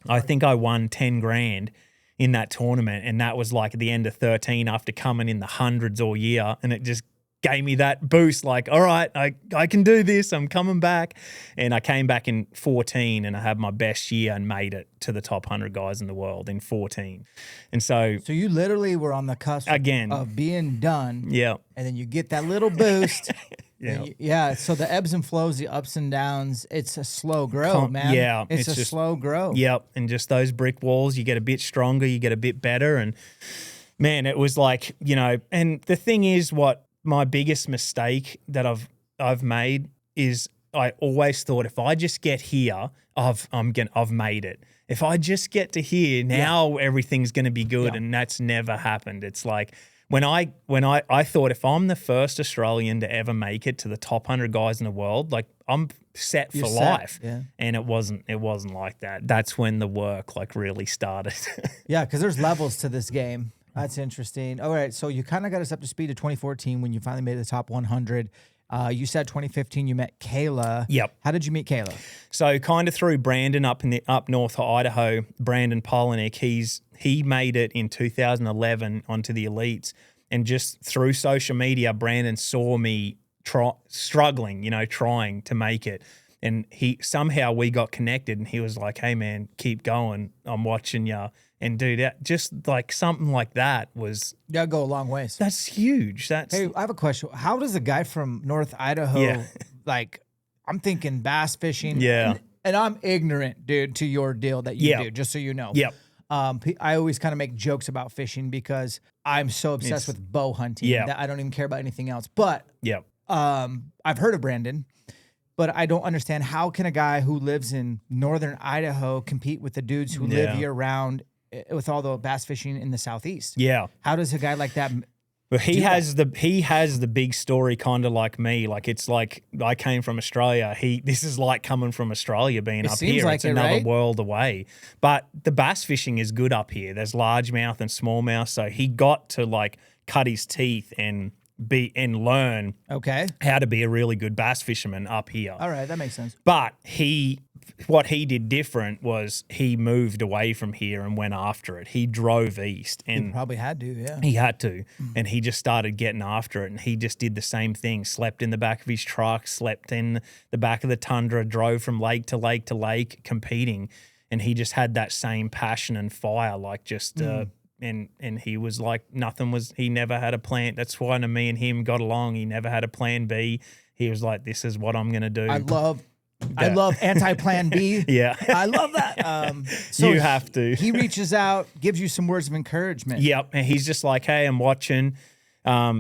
I think I won 10 grand in that tournament. And that was like at the end of 13 after coming in the hundreds all year. And it just gave me that boost, like, all right, I can do this. I'm coming back. And I came back in 14 and I had my best year and made it to the top 100 guys in the world in 14. And so you literally were on the cusp again of being done. Yeah. And then you get that little boost. Yeah. So the ebbs and flows, the ups and downs, it's a slow grow, man. Yeah. It's a slow grow. Yep. And just those brick walls, you get a bit stronger, you get a bit better. And man, it was like, you know, and the thing is, what my biggest mistake that I've made is I always thought if I just get here, I've made it. If I just get to here, now everything's going to be good. And that's never happened. It's like when I thought if I'm the first Australian to ever make it to the top 100 guys in the world, like I'm set for life. Yeah. And it wasn't like that. That's when the work like really started. Yeah, because there's levels to this game. That's interesting. All right, so you kind of got us up to speed to 2014 when you finally made the top 100. You said 2015 you met Kayla. Yep. How did you meet Kayla? So kind of through Brandon up north of Idaho, Brandon Polinick. He made it in 2011 onto the elites, and just through social media, Brandon saw me struggling, trying to make it. And somehow we got connected, and he was like, hey man, keep going. I'm watching you. And dude, just like something like that was... Yeah, go a long ways. That's huge. Hey, I have a question. How does a guy from North Idaho, like, I'm thinking bass fishing. Yeah. And I'm ignorant, dude, to your deal that you do, just so you know. Yep. I always kind of make jokes about fishing because I'm so obsessed with bow hunting that I don't even care about anything else. But I've heard of Brandon, but I don't understand how can a guy who lives in northern Idaho compete with the dudes who live year round with all the bass fishing in the southeast. Yeah. How does a guy like that? Well, he has the big story, kind of like me. Like it's like I came from Australia. This is like coming from Australia, being up here. Like it's another world away. But the bass fishing is good up here. There's largemouth and smallmouth. So he got to like cut his teeth and learn how to be a really good bass fisherman up here. All right, that makes sense. But what he did different was he moved away from here and went after it. He drove east. And he probably had to, yeah. He had to. And he just started getting after it. And he just did the same thing. Slept in the back of his truck, slept in the back of the Tundra, drove from lake to lake to lake competing. And he just had that same passion and fire, like just... And he was like, he never had a plan. That's why me and him got along. He never had a plan B. He was like, this is what I'm going to do. I love anti-plan B. Yeah. I love that. So you have to. He reaches out, gives you some words of encouragement. Yep. And he's just like, hey, I'm watching,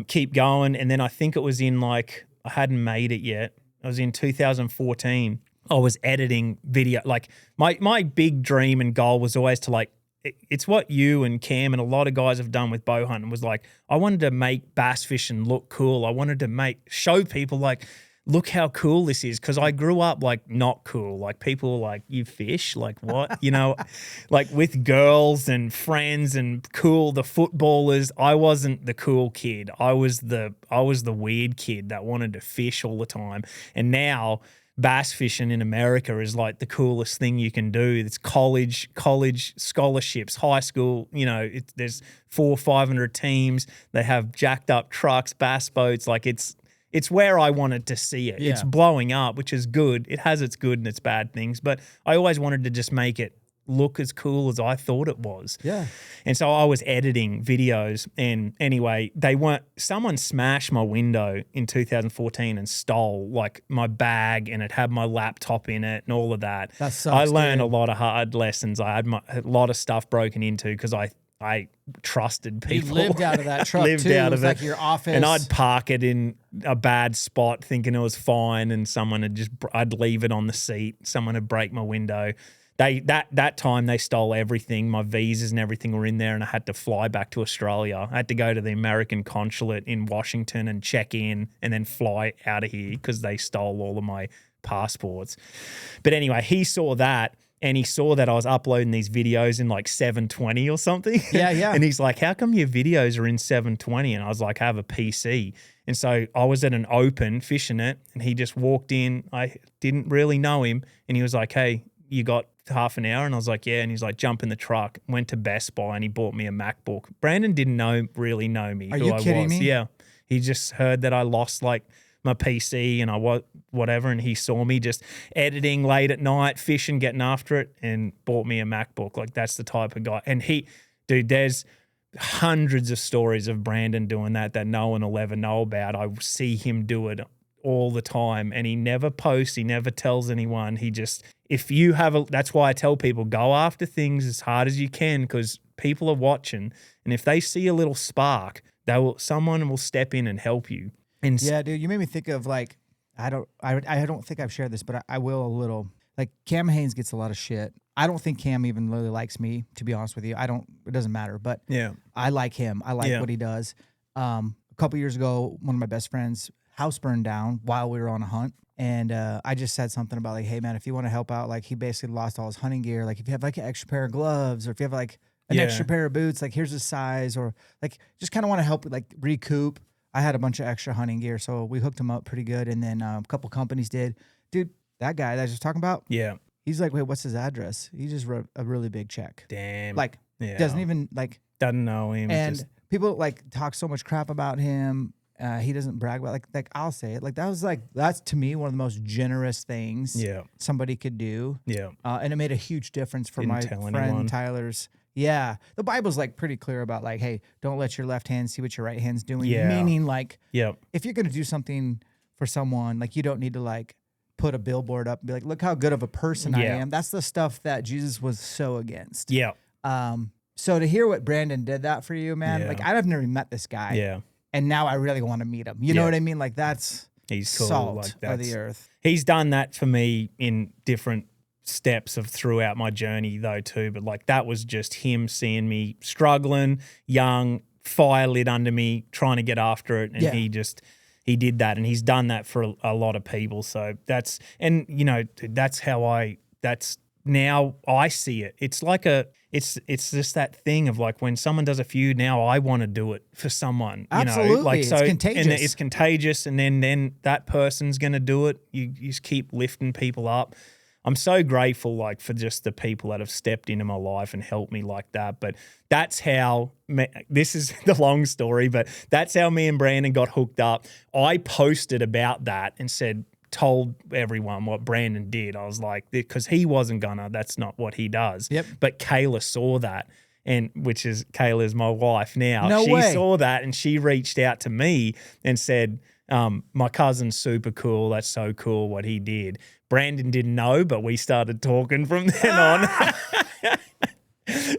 keep going. And then I think it was in I hadn't made it yet. I was in 2014. I was editing video. Like my big dream and goal was always to it's what you and Cam and a lot of guys have done with bow hunting was like, I wanted to make bass fishing look cool. I wanted to show people like, look how cool this is. Because I grew up like not cool. Like people were like, you fish? Like what? You know, like with girls and friends and cool, the footballers. I wasn't the cool kid. I was the weird kid that wanted to fish all the time. And now bass fishing in America is like the coolest thing you can do. It's college scholarships, high school, you know, there's 400 or 500 teams. They have jacked up trucks, bass boats. Like it's where I wanted to see it. Yeah. It's blowing up, which is good. It has its good and its bad things, but I always wanted to just make it look as cool as I thought it was. Yeah. And so I was editing videos, and anyway, someone smashed my window in 2014 and stole like my bag, and it had my laptop in it and all of that. That sucks. I learned a lot of hard lessons. I had a lot of stuff broken into because I trusted people. You lived out of that truck lived too. out it of was like your office. And I'd park it in a bad spot thinking it was fine, and I'd leave it on the seat. Someone would break my window. That time they stole everything. My visas and everything were in there, and I had to fly back to Australia. I had to go to the American consulate in Washington and check in and then fly out of here because they stole all of my passports. But anyway, he saw that, and he saw that I was uploading these videos in like 720 or something. Yeah, yeah. And he's like, how come your videos are in 720? And I was like, I have a PC. And so I was at an open fishing it, and he just walked in. I didn't really know him, and he was like, hey, you got half an hour? And I was like, yeah. And he's like, jump in the truck. Went to Best Buy, and he bought me a MacBook. Brandon didn't really know me. Are you kidding me? Yeah. He just heard that I lost like my PC and I was whatever, and he saw me just editing late at night, fishing, getting after it, and bought me a MacBook. Like that's the type of guy. And there's hundreds of stories of Brandon doing that no one will ever know about. I see him do it all the time, and he never posts, he never tells anyone. He just, that's why I tell people, go after things as hard as you can, because people are watching, and if they see a little spark, someone will step in and help you. And yeah, dude, you made me think of like, I don't think I've shared this, but I will a little. Like Cam Haynes gets a lot of shit. I don't think Cam even really likes me, to be honest with you. It doesn't matter, but yeah, I like him. I like what he does. A couple years ago, one of my best friends' house burned down while we were on a hunt. And I just said something about like, hey man, if you want to help out, like he basically lost all his hunting gear. Like if you have like an extra pair of gloves, or if you have like an extra pair of boots, like here's his size, or like just kind of want to help like recoup. I had a bunch of extra hunting gear, so we hooked him up pretty good. And then a couple companies did. Dude, that guy that I was just talking about, yeah, he's like, wait, what's his address? He just wrote a really big check. Damn. Like, doesn't even like. Doesn't know him. And people like talk so much crap about him. He doesn't brag about like I'll say it. Like that's to me one of the most generous things somebody could do. Yeah. And it made a huge difference for my friend Tyler's. Yeah. The Bible's like pretty clear about like, hey, don't let your left hand see what your right hand's doing. Yeah. Meaning like, if you're going to do something for someone, like you don't need to like put a billboard up and be like, look how good of a person I am. That's the stuff that Jesus was so against. Yeah. So to hear what Brandon did that for you, man, like I've never met this guy. Yeah. And now I really want to meet him. You know what I mean? Like he's cool. Salt of the earth. He's done that for me in different steps throughout my journey though too. But like that was just him seeing me struggling, young, fire lit under me, trying to get after it. And he did that. And he's done that for a lot of people. So that's now I see it. It's like it's just that thing of like when someone does it for you, now I want to do it for someone. Absolutely. You know? Like, so, it's contagious. And it's contagious, and then that person's going to do it. You just keep lifting people up. I'm so grateful like for just the people that have stepped into my life and helped me like that. But that's how, this is the long story, but that's how me and Brandon got hooked up. I posted about that and told everyone what Brandon did. I was like, because he wasn't that's not what he does. Yep. But Kayla saw that, and Kayla's my wife now. No she way. saw that, and she reached out to me and said, my cousin's super cool. That's so cool what he did. Brandon didn't know, but we started talking from then on.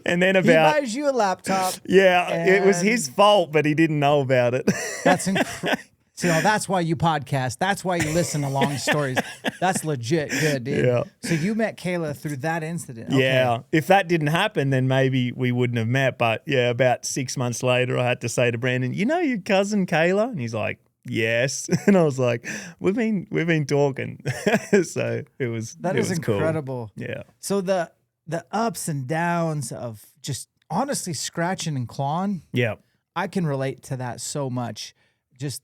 And then he buys you a laptop. Yeah, it was his fault, but he didn't know about it. That's incredible. See, that's why you podcast. That's why you listen to long stories. That's legit good, dude. Yeah. So you met Kayla through that incident. Okay. Yeah. If that didn't happen, then maybe we wouldn't have met. But yeah, about 6 months later, I had to say to Brandon, you know your cousin Kayla? And he's like, yes. And I was like, we've been talking. So it was incredible. Cool. Yeah. So the ups and downs of just honestly scratching and clawing. Yeah. I can relate to that so much. Just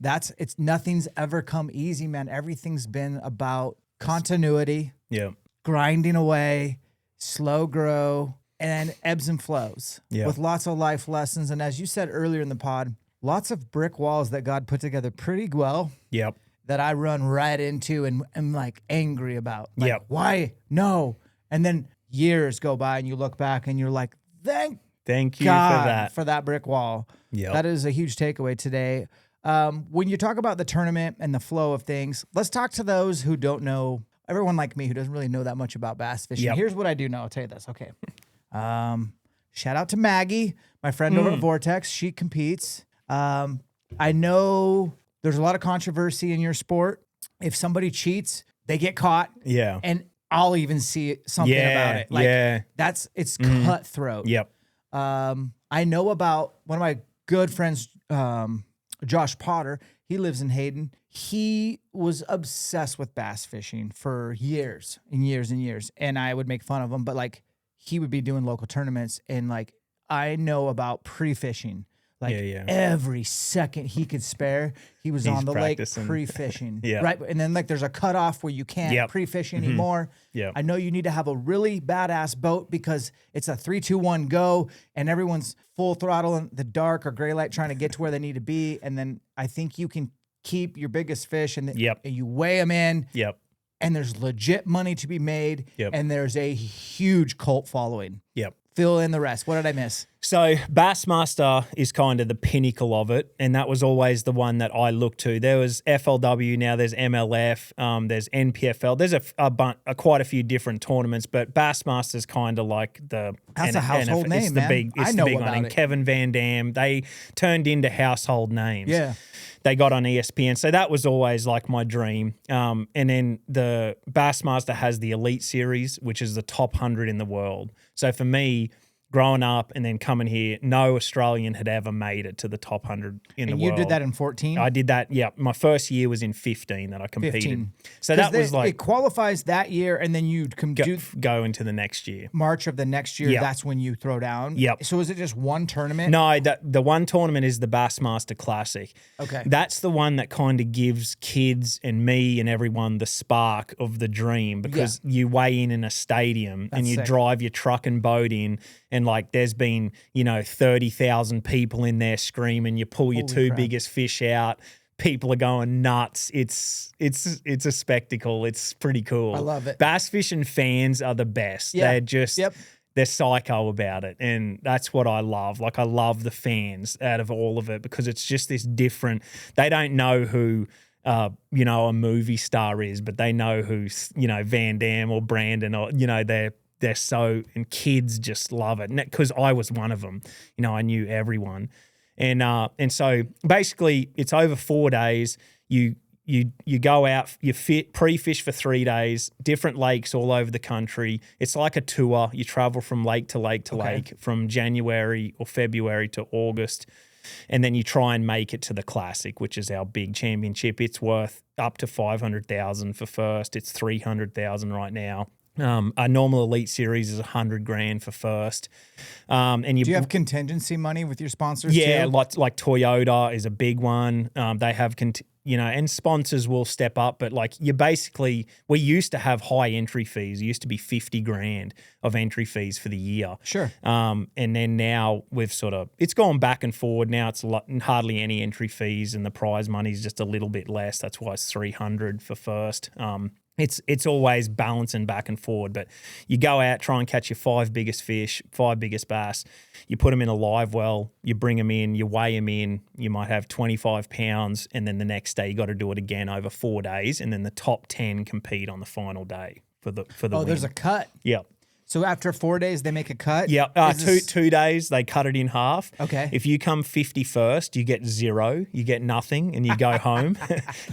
nothing's ever come easy, man. Everything's been about continuity. Yeah. Grinding away, slow grow, and ebbs and flows with lots of life lessons. And as you said earlier in the pod, lots of brick walls that God put together pretty well. Yep. That I run right into and am like angry about. Like, yep. Why? No. And then years go by and you look back and you're like, thank you God for that brick wall. Yep. That is a huge takeaway today. When you talk about the tournament and the flow of things, let's talk to those who don't know, everyone like me who doesn't really know that much about bass fishing. Yep. Here's what I do know. I'll tell you this. Okay. Shout out to Maggie, my friend over at Vortex. She competes. I know there's a lot of controversy in your sport. If somebody cheats, they get caught. Yeah. And I'll even see something about it. Like it's cutthroat. Yep. I know about one of my good friends, Josh Potter. He lives in Hayden. He was obsessed with bass fishing for years and years and years. And I would make fun of him, but like he would be doing local tournaments and like I know about pre-fishing. Like every second he could spare, he's on the practicing. Lake pre-fishing. Right. And then like there's a cutoff where you can't pre-fish anymore. Yeah. I know you need to have a really badass boat because it's a 3, 2, 1 go and everyone's full throttle in the dark or gray light trying to get to where they need to be. And then I think you can keep your biggest fish and you weigh them in. Yep. And there's legit money to be made. Yep. And there's a huge cult following. Yep. Fill in the rest. What did I miss? So Bassmaster is kind of the pinnacle of it, and that was always the one that I looked to. There was FLW, now there's MLF, there's NPFL. There's quite a few different tournaments, but Bassmaster's kind of like the that's a household name, it's the man. big, it's I know the big about one. it. And Kevin Van Dam, they turned into household names. Yeah. They got on ESPN. So that was always like my dream. And then the Bassmaster has the Elite Series, which is the top 100 in the world. So for me, growing up and then coming here, no Australian had ever made it to the top 100 in the world. And you did that in 14? I did that, yeah. My first year was in 15 that I competed. 15. So that was like... It qualifies that year and then you go into the next year. March of the next year, that's when you throw down? Yep. So is it just one tournament? No, the one tournament is the Bassmaster Classic. Okay. That's the one that kind of gives kids and me and everyone the spark of the dream because you weigh in a stadium and you drive your truck and boat in. And like there's been, 30,000 people in there screaming, you pull your two biggest fish out, people are going nuts. It's a spectacle. It's pretty cool. I love it. Bass fishing fans are the best. Yeah. They're just they're psycho about it. And that's what I love. Like I love the fans out of all of it because it's just this different, they don't know who a movie star is, but they know who, Van Damme or Brandon or, they're so, and kids just love it. Because I was one of them. I knew everyone. And so basically it's over 4 days. You go out, you pre-fish for 3 days, different lakes all over the country. It's like a tour. You travel from lake to lake to lake from January or February to August. And then you try and make it to the Classic, which is our big championship. It's worth up to $500,000 for first. It's $300,000 right now. Our normal Elite Series is $100,000 for first. And do you have contingency money with your sponsors? Yeah, too? like Toyota is a big one. They have and sponsors will step up, but like we used to have high entry fees. It used to be $50,000 of entry fees for the year. Sure. And then now it's gone back and forward. Now it's hardly any entry fees, and the prize money is just a little bit less. That's why it's $300,000 for first. It's always balancing back and forward, but you go out, try and catch your 5 biggest fish, 5 biggest bass. You put them in a live well, you bring them in, you weigh them in. You might have 25 pounds, and then the next day you got to do it again over 4 days, and then the top 10 compete on the final day for the win. There's a cut. Yep. So after 4 days, they make a cut? Yeah, 2 days, they cut it in half. Okay. If you come 51st, you get 0, you get nothing, and you go home.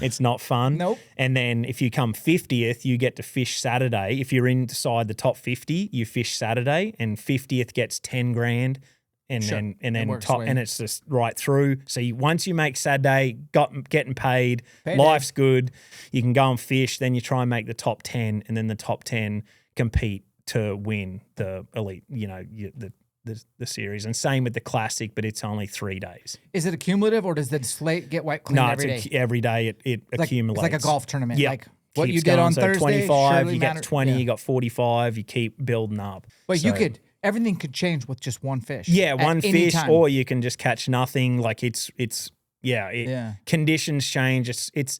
It's not fun. Nope. And then if you come 50th, you get to fish Saturday. If you're inside the top 50, you fish Saturday, and 50th gets $10,000, and then and it's just right through. So once you make Saturday, getting paid, life's good. You can go and fish. Then you try and make the top 10, and then the top 10 compete to win the elite. The series, and same with the classic, but it's only 3 days. Is it accumulative, or does the slate get wiped clean every day? Every day it accumulates. It's like a golf tournament. Yep. Like what you get on Thursday, 25, you get 20, you got 45, you keep building up. But everything could change with just one fish. Yeah, one fish, or you can just catch nothing. Like conditions change. It's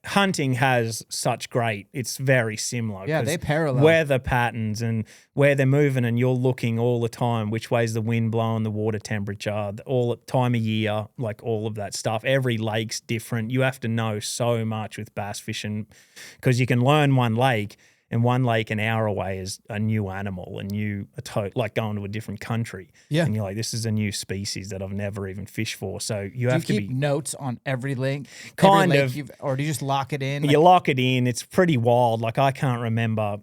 hunting has such great. It's very similar. Yeah, they parallel weather patterns and where they're moving, and you're looking all the time which way's the wind blowing, the water temperature, all time of year, like all of that stuff. Every lake's different. You have to know so much with bass fishing because you can learn one lake. And one lake an hour away is a new animal, like going to a different country. Yeah. And you're like, this is a new species that I've never even fished for. So do you keep notes on every lake? Kind of. Or do you just lock it in? You lock it in. It's pretty wild. Like I can't remember,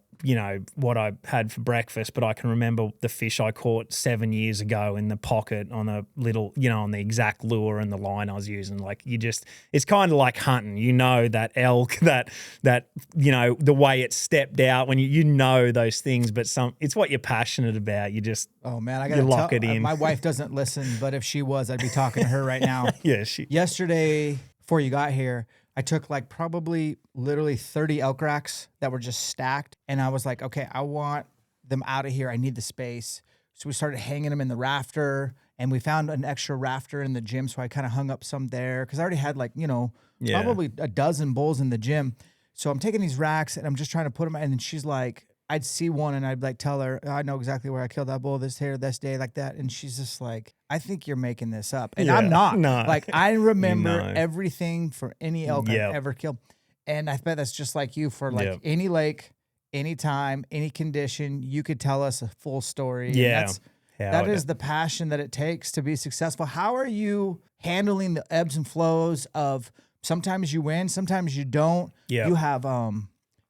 what I had for breakfast, but I can remember the fish I caught 7 years ago in the pocket on a little, on the exact lure and the line I was using. Like it's kind of like hunting, that elk, that the way it stepped out when you know those things, but it's what you're passionate about. You just, oh man, I got to lock it in. My wife doesn't listen, but if she was, I'd be talking to her right now. Yeah. Yesterday, before you got here, I took like probably literally 30 elk racks that were just stacked. And I was like, okay, I want them out of here. I need the space. So we started hanging them in the rafter, and we found an extra rafter in the gym. So I kind of hung up some there because I already had probably a dozen bulls in the gym. So I'm taking these racks and I'm just trying to put them. And then she's like, I'd see one and I'd like tell her, I know exactly where I killed that bull this day, like that. And she's just like, I think you're making this up. And I'm not. No. Like I remember everything for any elk I've ever killed. And I bet that's just like you for like any lake, any time, any condition, you could tell us a full story. Yeah. That is the passion that it takes to be successful. How are you handling the ebbs and flows of sometimes you win, sometimes you don't. Yeah.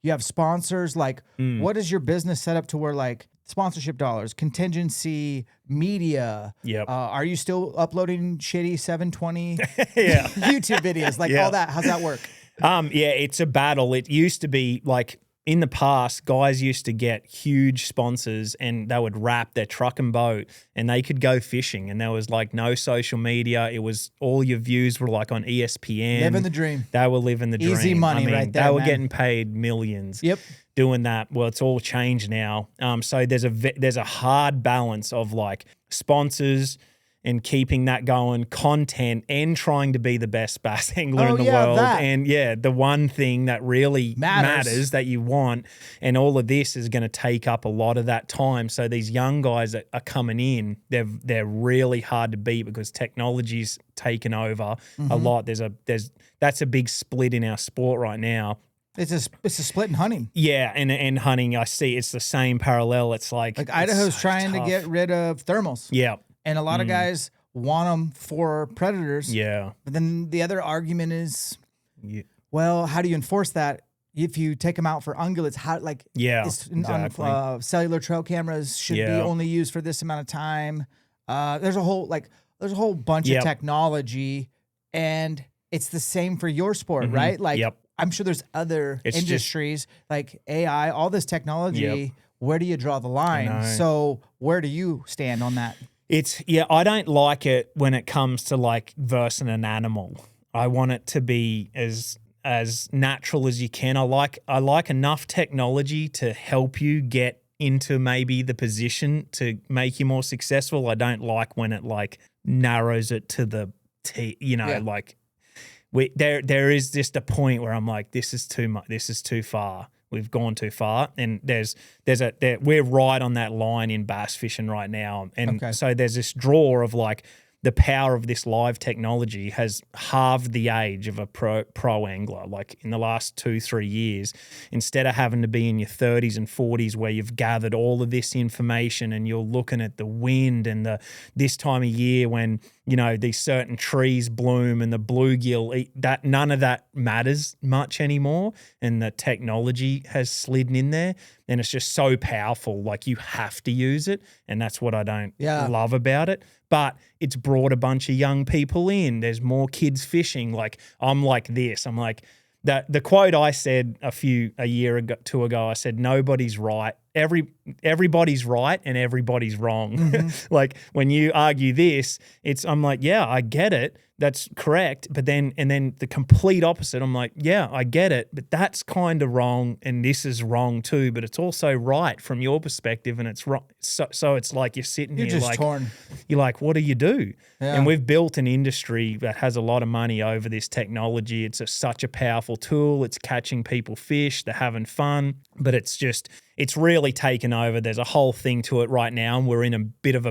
You have sponsors. Like, what is your business set up to where like sponsorship dollars, contingency, media? Yep. Are you still uploading shitty 720 yeah. YouTube videos? Like all that. How's that work? It's a battle. It used to be like in the past, guys used to get huge sponsors and they would wrap their truck and boat and they could go fishing, and there was like no social media. It was all your views were like on ESPN. Living the dream. They were living the dream. Easy money right there, They were getting paid millions. Yep. Doing that. Well, it's all changed now. So there's a hard balance of like sponsors and keeping that going, content, and trying to be the best bass angler in the world. That. And the one thing that really matters that you want, and all of this is going to take up a lot of that time. So these young guys that are coming in, they're really hard to beat because technology's taken over a lot. That's a big split in our sport right now. It's a split in hunting. Yeah, and hunting, I see it's the same parallel. It's like Idaho's trying to get rid of thermals. Yeah. And a lot of guys want them for predators. Yeah. But then the other argument is, well, how do you enforce that? If you take them out for ungulates, exactly. On cellular trail cameras should be only used for this amount of time. There's a whole bunch of technology, and it's the same for your sport, right? Like, I'm sure there's other industries like AI, all this technology. Where do you draw the line? So where do you stand on that? I don't like it when it comes to like versing an animal. I want it to be as natural as you can. I like enough technology to help you get into maybe the position to make you more successful. I don't like when it like narrows it to the like there is just a point where I'm like, this is too much. This is too far. We've gone too far, and we're right on that line in bass fishing right now, and so there's this draw of like the power of this live technology has halved the age of a pro angler. Like in the last 2-3 years, instead of having to be in your 30s and 40s where you've gathered all of this information and you're looking at the wind and this time of year when these certain trees bloom and the bluegill eat, that none of that matters much anymore, and the technology has slidden in there, and it's just so powerful. Like you have to use it, and that's what I don't love about it. but it's brought a bunch of young people in. There's more kids fishing. Like, I'm like this. I'm like, the quote I said a year ago, I said, nobody's right. Everybody's right and everybody's wrong. Mm-hmm. Like, when you argue this, I'm like, yeah, I get it. That's correct. But then the complete opposite, I'm like, yeah, I get it, but that's kind of wrong and this is wrong too, but it's also right from your perspective and it's wrong. So it's like you're sitting here just like, torn. You're like, what do you do? Yeah. And we've built an industry that has a lot of money over this technology. It's such a powerful tool. It's catching people fish. They're having fun, but it's really taken over. There's a whole thing to it right now, and we're in a bit of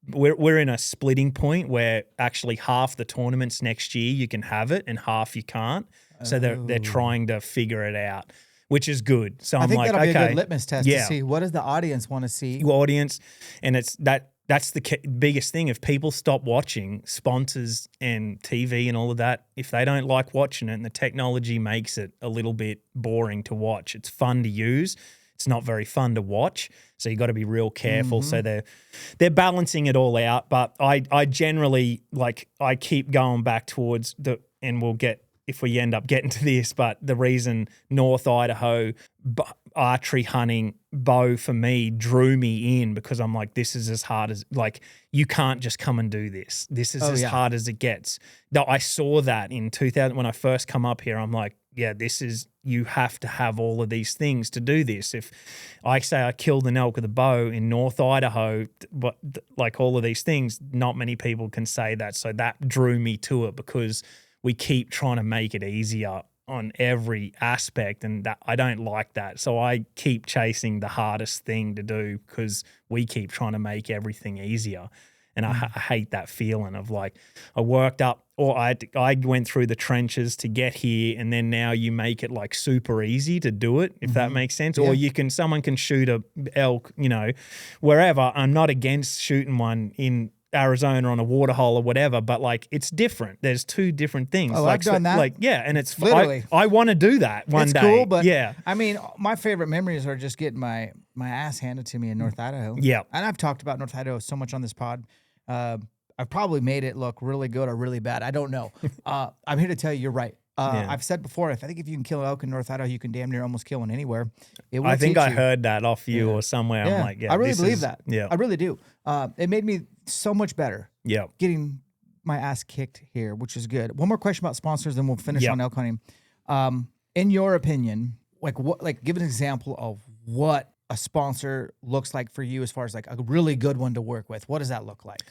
we're in a splitting point where actually half the tournaments next year you can have it and half you can't. So they're trying to figure it out, which is good. So I think like, that'll be okay, a good litmus test to see what does the audience want to see. Audience, and that's the biggest thing. If people stop watching, sponsors and TV and all of that, if they don't like watching it and the technology makes it a little bit boring to watch, it's fun to use. It's not very fun to watch, so you got to be real careful. Mm-hmm. So they're balancing it all out. But I generally, like, I keep going back towards and we'll get, if we end up getting to this, but the reason North Idaho archery hunting bow for me drew me in, because I'm like, this is as hard as, like, you can't just come and do this. This is hard as it gets. I saw that in 2000 when I first come up here. I'm like, yeah, you have to have all of these things to do this. If I say I killed an elk with a bow in North Idaho, but like all of these things, not many people can say that. So that drew me to it, because we keep trying to make it easier on every aspect, and that I don't like that. So I keep chasing the hardest thing to do, because we keep trying to make everything easier. And I hate that feeling of like, I worked up, or I went through the trenches to get here, and then now you make it like super easy to do it, if that makes sense. Yeah. Or someone can shoot a elk, wherever. I'm not against shooting one in Arizona on a waterhole or whatever, but like, it's different. There's two different things. Oh, I've done that. Like, yeah, and it's literally. I want to do that one day. It's cool, but yeah. I mean, my favorite memories are just getting my ass handed to me in North Idaho. Yeah, and I've talked about North Idaho so much on this pod. I've probably made it look really good or really bad. I don't know. I'm here to tell you, you're right. I've said before, I think if you can kill an elk in North Idaho, you can damn near almost kill one anywhere. I think I heard that off you or somewhere. Yeah. I'm like, yeah, I really believe that. Yeah, I really do. It made me so much better. Yeah, getting my ass kicked here, which is good. One more question about sponsors, then we'll finish on elk hunting. In your opinion, give an example of what a sponsor looks like for you, as far as like a really good one to work with. What does that look like?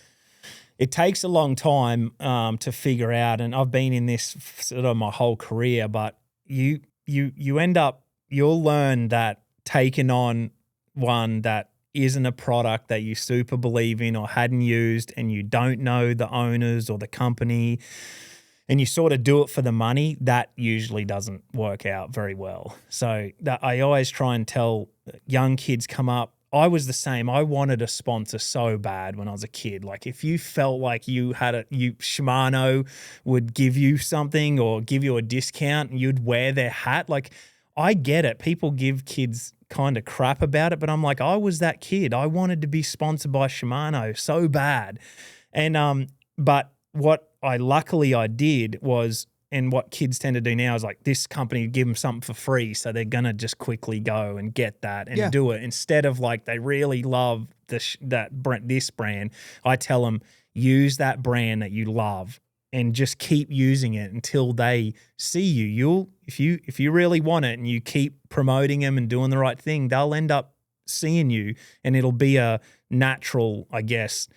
It takes a long time to figure out, and I've been in this sort of my whole career, but you end up, you'll learn that taking on one that isn't a product that you super believe in or hadn't used, and you don't know the owners or the company, and you sort of do it for the money, that usually doesn't work out very well. So I always try and tell young kids come up, I was the same. I wanted a sponsor so bad when I was a kid. Like, if you felt like Shimano would give you something or give you a discount and you'd wear their hat, like, I get it. People give kids kind of crap about it, but I'm like, I was that kid. I wanted to be sponsored by Shimano so bad. And but what luckily I did was, and what kids tend to do now is like, this company give them something for free, so they're gonna just quickly go and get that and do it, instead of like, they really love this brand. I tell them, use that brand that you love and just keep using it until they see you. If you really want it and you keep promoting them and doing the right thing, they'll end up seeing you, and it'll be a natural, I guess,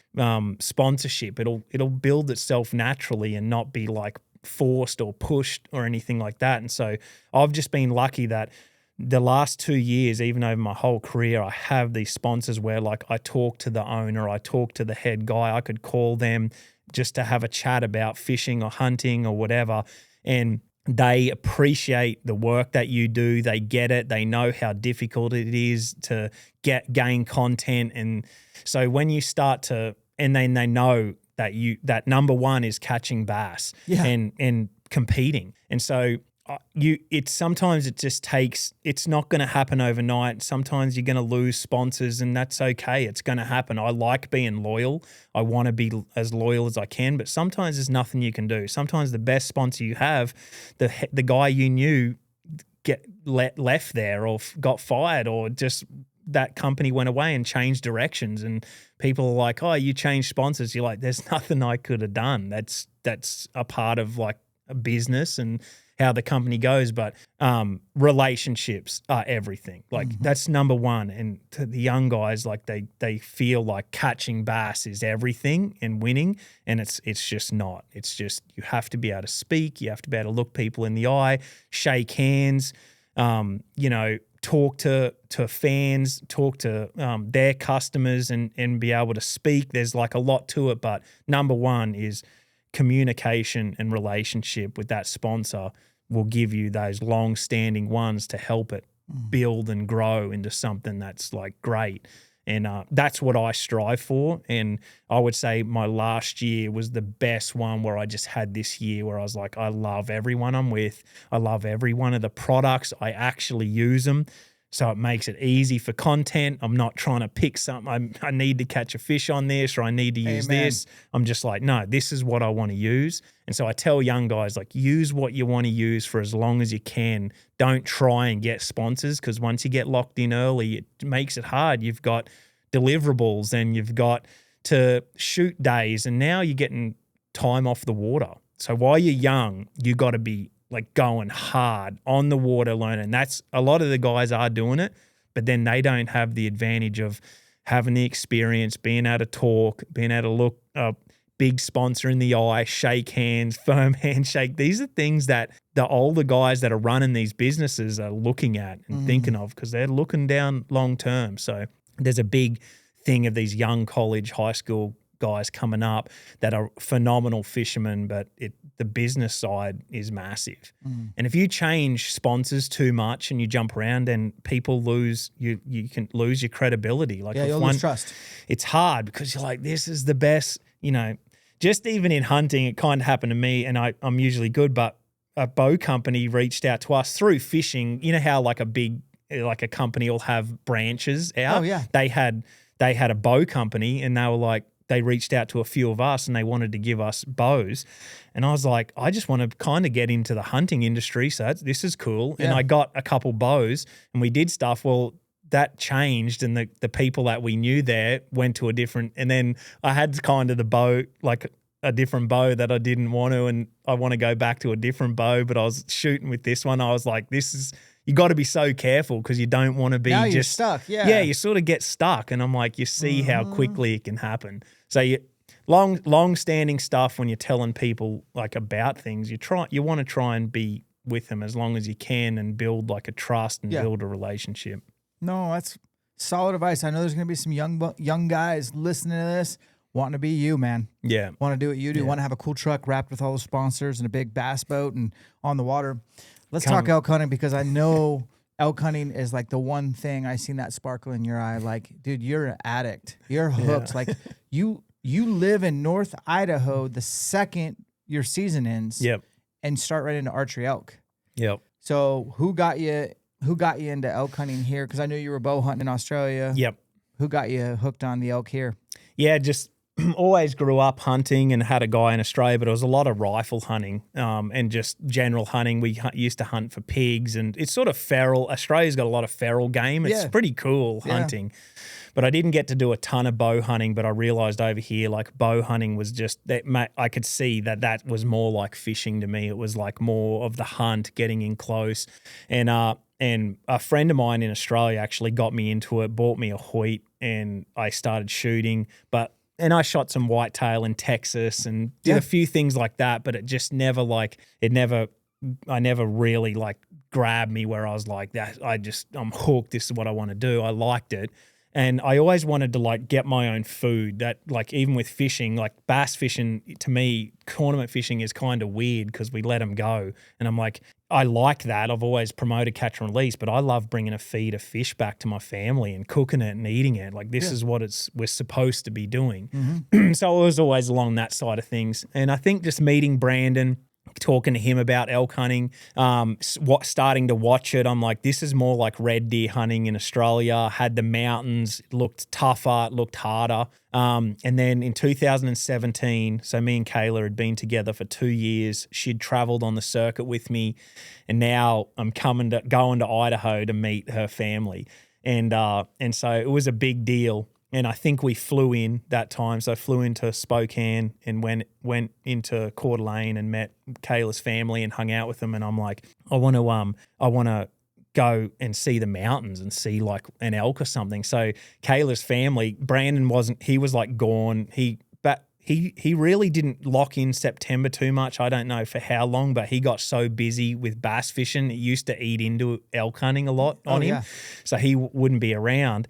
sponsorship. It'll build itself naturally and not be like forced or pushed or anything like that. And so I've just been lucky that the last 2 years, even over my whole career, I have these sponsors where, like, I talk to the owner, I talk to the head guy, I could call them just to have a chat about fishing or hunting or whatever, and they appreciate the work that you do. They get it. They know how difficult it is to gain content. And so when you start to, and then they know that number one is catching bass and competing. And so sometimes it just takes, it's not going to happen overnight. Sometimes you're going to lose sponsors, and that's okay. It's going to happen. I like being loyal. I want to be as loyal as I can, but sometimes there's nothing you can do. Sometimes the best sponsor you have, the guy you knew left there or got fired, or just that company went away and changed directions, and people are like, oh, you changed sponsors. You're like, there's nothing I could have done. That's a part of like a business and how the company goes. But relationships are everything. Like that's number one. And to the young guys, like they feel like catching bass is everything and winning, and it's just not. It's just, you have to be able to speak, you have to be able to look people in the eye, shake hands, talk to fans, talk to their customers, and be able to speak. There's like a lot to it, but number one is communication and relationship with that sponsor will give you those long-standing ones to help it build and grow into something that's like great. And that's what I strive for. And I would say my last year was the best one, where I just had this year where I was like, I love everyone I'm with. I love every one of the products. I actually use them. So it makes it easy for content. I'm not trying to pick something. I need to catch a fish on this, or I need to use this. I'm just like, no, this is what I want to use. And so I tell young guys, like, use what you want to use for as long as you can. Don't try and get sponsors, because once you get locked in early, it makes it hard. You've got deliverables and you've got to shoot days, and now you're getting time off the water. So while you're young, you got to be like going hard on the water learning. That's a lot of the guys are doing it, but then they don't have the advantage of having the experience, being able to talk, being able to look a big sponsor in the eye, shake hands, firm handshake. These are things that the older guys that are running these businesses are looking at and thinking of, because they're looking down long term. So there's a big thing of these young college, high school guys coming up that are phenomenal fishermen, but the business side is massive. And if you change sponsors too much and you jump around, then people lose you can lose your credibility. Like, you'll lose trust. It's hard because you're like, this is the best, just even in hunting, it kind of happened to me, and I'm usually good, but a bow company reached out to us through fishing. You know how like a company will have branches out? Oh yeah. They had a bow company, and they were like, they reached out to a few of us and they wanted to give us bows. And I was like, I just want to kind of get into the hunting industry. So this is cool. Yeah. And I got a couple bows and we did stuff. Well, that changed, and the people that we knew there went to a different, and then I had kind of the bow, like a different bow that I didn't want to, and I want to go back to a different bow, but I was shooting with this one. I was like, you got to be so careful, because you don't want to be now just you're stuck. Yeah. Yeah, you sort of get stuck. And I'm like, you see how quickly it can happen. So long-standing stuff, when you're telling people like about things, you want to try and be with them as long as you can and build like a trust and build a relationship. No, that's solid advice. I know there's going to be some young guys listening to this wanting to be you, man. Yeah. Want to do what you do. Want to have a cool truck wrapped with all the sponsors and a big bass boat and on the water. Let's talk elk hunting, because I know elk hunting is like the one thing I seen that sparkle in your eye. Like, dude, you're an addict. You're hooked. Like you live in North Idaho the second your season ends. Yep. And start right into archery elk. Yep. So who got you into elk hunting here? Because I knew you were bow hunting in Australia. Yep. Who got you hooked on the elk here? Yeah, just always grew up hunting and had a guy in Australia, but it was a lot of rifle hunting and just general hunting. We used to hunt for pigs, and it's sort of feral. Australia's got a lot of feral game. It's pretty cool hunting. But I didn't get to do a ton of bow hunting, but I realized over here, like, bow hunting was just that. I could see that was more like fishing to me. It was like more of the hunt, getting in close. And a friend of mine in Australia actually got me into it, bought me a Hoyt, and I started shooting. And I shot some whitetail in Texas and did a few things like that, but it just never I never really like grabbed me where I was like that. I'm hooked. This is what I want to do. I liked it. And I always wanted to like get my own food. That, like, even with fishing, like bass fishing, to me, tournament fishing is kind of weird because we let them go. And I'm like, I like that. I've always promoted catch and release, but I love bringing a feed of fish back to my family and cooking it and eating it. Like, this is what we're supposed to be doing. So I was always along that side of things. And I think just meeting Brandon, talking to him about elk hunting, starting to watch it. I'm like, this is more like red deer hunting in Australia. Had the mountains, it looked tougher, it looked harder. And then in 2017, so me and Kayla had been together for 2 years. She'd traveled on the circuit with me, and now I'm going to Idaho to meet her family. And so it was a big deal. And I think we flew in that time. So I flew into Spokane and went into Coeur d'Alene and met Kayla's family and hung out with them. And I'm like, I want to go and see the mountains and see like an elk or something. So Kayla's family, Brandon he was like gone. He really didn't lock in September too much. I don't know for how long, but he got so busy with bass fishing. It used to eat into elk hunting a lot on him. So he wouldn't be around.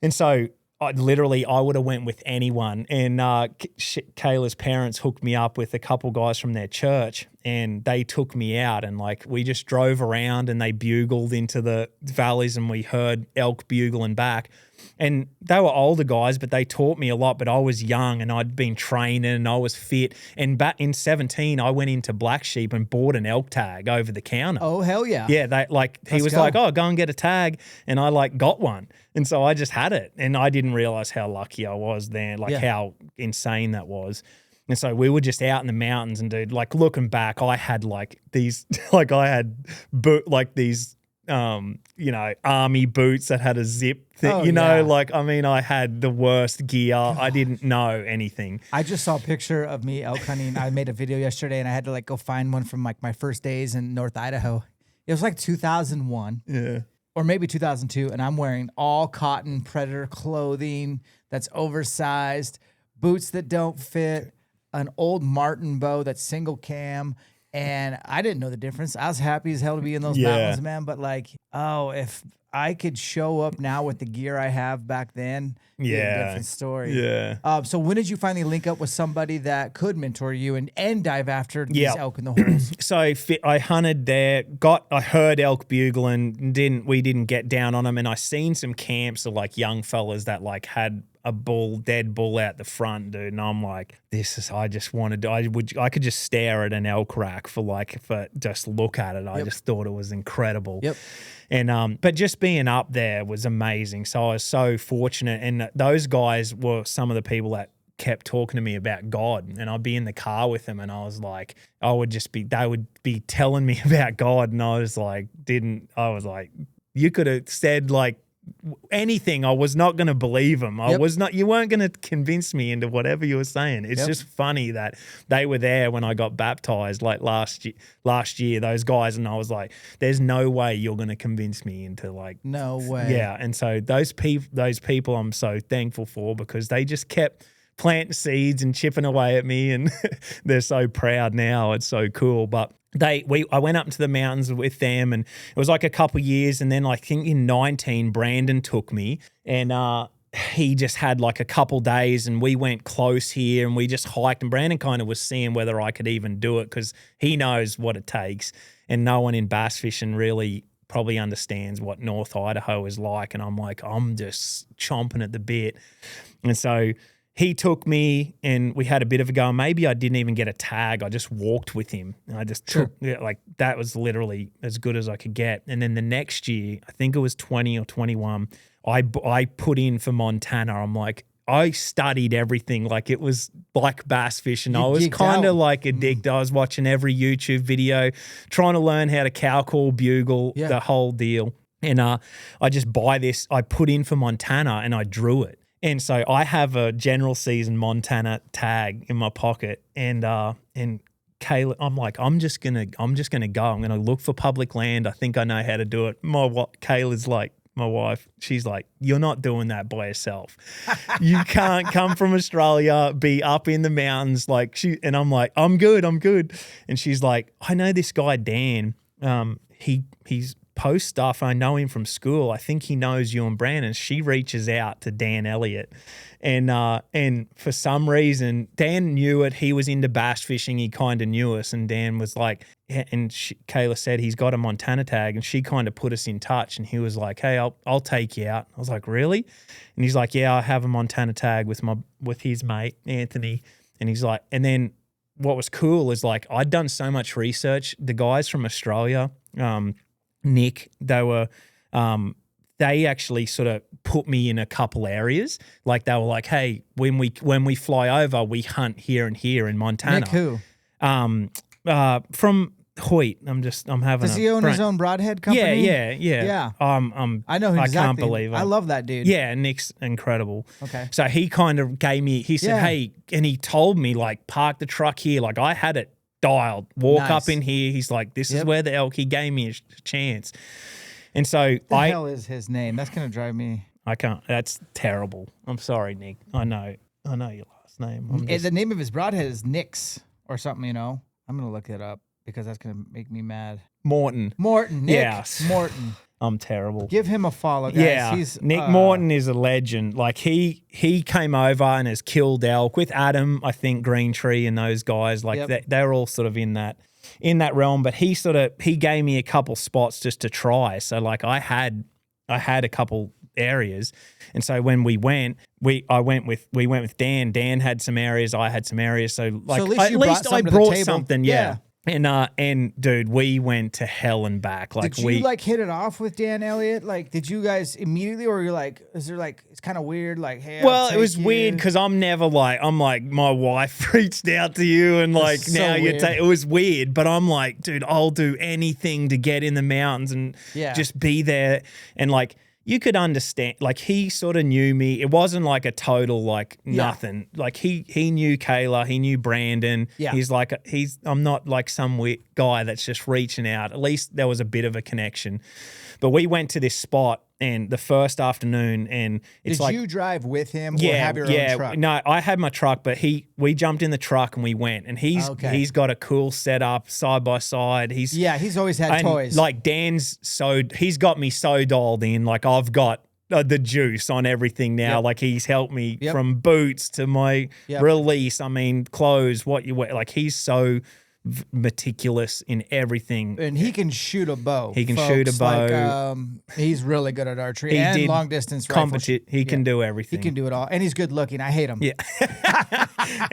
And so I would have went with anyone. And Kayla's parents hooked me up with a couple guys from their church, and they took me out, and like we just drove around and they bugled into the valleys, and we heard elk bugling back. And they were older guys, but they taught me a lot. But I was young and I'd been training and I was fit. And back in 17, I went into Black Sheep and bought an elk tag over the counter. Oh, hell yeah. Yeah, he was like, oh, go and get a tag. And I like got one. And so I just had it. And I didn't realize how lucky I was then, how insane that was. And so we were just out in the mountains, and dude, like looking back, I had like these, army boots that had a zip thing, I had the worst gear. I didn't know anything. I just saw a picture of me elk hunting. I made a video yesterday, and I had to like go find one from like my first days in North Idaho. It was like 2001. Yeah. Or maybe 2002, and I'm wearing all cotton Predator clothing that's oversized, boots that don't fit, an old Martin bow that's single cam, and I didn't know the difference. I was happy as hell to be in those mountains, man, but like, if I could show up now with the gear I have back then, a different story. Yeah. So when did you finally link up with somebody that could mentor you and dive after these elk in the holes? So I hunted there, I heard elk bugling, we didn't get down on them, and I seen some camps of like young fellas that like had a dead bull out the front, dude. And I'm like, I could just stare at an elk rack for just look at it. I just thought it was incredible. Yep. And, but just being up there was amazing. So I was so fortunate. And those guys were some of the people that kept talking to me about God, and I'd be in the car with them, and I was like, they would be telling me about God. And I was like, you could have said like, anything. I was not going to believe them. You weren't going to convince me into whatever you were saying. It's just funny that they were there when I got baptized like last year, those guys, and I was like, there's no way you're going to convince me into like, no way. Yeah. And so those people I'm so thankful for, because they just kept planting seeds and chipping away at me, and they're so proud now. It's so cool. But I went up into the mountains with them, and it was like a couple of years, and then I think in 19, Brandon took me, and he just had like a couple days, and we went close here, and we just hiked, and Brandon kind of was seeing whether I could even do it, because he knows what it takes, and no one in bass fishing really probably understands what North Idaho is like, and I'm just chomping at the bit. And so he took me, and we had a bit of a go. Maybe I didn't even get a tag. I just walked with him. And I just took, that was literally as good as I could get. And then the next year, I think it was 20 or 21, I put in for Montana. I'm like, I studied everything. Like it was like bass fishing. I was kind of like addicted. I was watching every YouTube video, trying to learn how to cow call, bugle, the whole deal. And I put in for Montana, and I drew it. And so I have a general season Montana tag in my pocket, and Kayla, I'm like, I'm just gonna go. I'm gonna look for public land. I think I know how to do it. Kayla's like, my wife, she's like, you're not doing that by yourself. You can't come from Australia, be up in the mountains and I'm like, I'm good. And she's like, I know this guy Dan. He's post stuff. I know him from school. I think he knows you and Brandon. She reaches out to Dan Elliott, and for some reason Dan knew it. He was into bass fishing. He kind of knew us, and Dan was like, Kayla said he's got a Montana tag, and she kind of put us in touch. And he was like, hey, I'll take you out. I was like, really? And he's like, yeah, I have a Montana tag with his mate Anthony. And he's like, and then what was cool is like I'd done so much research. The guys from Australia, Nick, they actually sort of put me in a couple areas. Like they were like, hey, when we fly over, we hunt here and here in Montana. Nick who? From Hoyt. I'm having. Does he own his own broadhead company? Yeah. I know him. I can't believe it. I love that dude. Yeah, Nick's incredible. Okay. So he kind of gave me. He said, hey, and he told me like park the truck here. Like I had it dialed. Walk up in here. He's like, this is where the elk. He gave me a chance. And so the hell is his name? That's gonna drive me. I can't. That's terrible. I'm sorry, Nick. I know your last name. The name of his broadhead is Nix or something. You know, I'm gonna look it up because that's gonna make me mad. Morton. Nick Morton. I'm terrible. Give him a follow, guys. Yeah, Nick Morton is a legend. Like he came over and has killed elk with Adam, I think Green Tree and those guys. Like they're all sort of in that realm. But he gave me a couple spots just to try. So like I had a couple areas, and so when we went with Dan. Dan had some areas, I had some areas. So like at least I brought something. Yeah. And dude, we went to hell and back. Like did you like hit it off with Dan Elliott? Like, did you guys immediately, or you're like, is there like, it's kind of weird, like, hey, well, it was weird because I'm like, my wife reached out to you and like now it was weird, but I'm like, dude, I'll do anything to get in the mountains and just be there and like. You could understand, like he sort of knew me. It wasn't like a total like nothing. Like he knew Kayla, he knew Brandon. Yeah. I'm not like some weird guy that's just reaching out. At least there was a bit of a connection. But we went to this spot and the first afternoon and it's Did you drive with him or have your own truck? No, I had my truck, but we jumped in the truck and we went and he's got a cool setup side by side. He's always had toys. Like he's got me so dialed in. Like I've got the juice on everything now. Yep. Like he's helped me from boots to my release. I mean, clothes, what you wear. Like he's so meticulous in everything, and he can shoot a bow. He can shoot a bow. Like, he's really good at archery and long distance rifles. He can do everything. He can do it all, and he's good looking. I hate him. Yeah,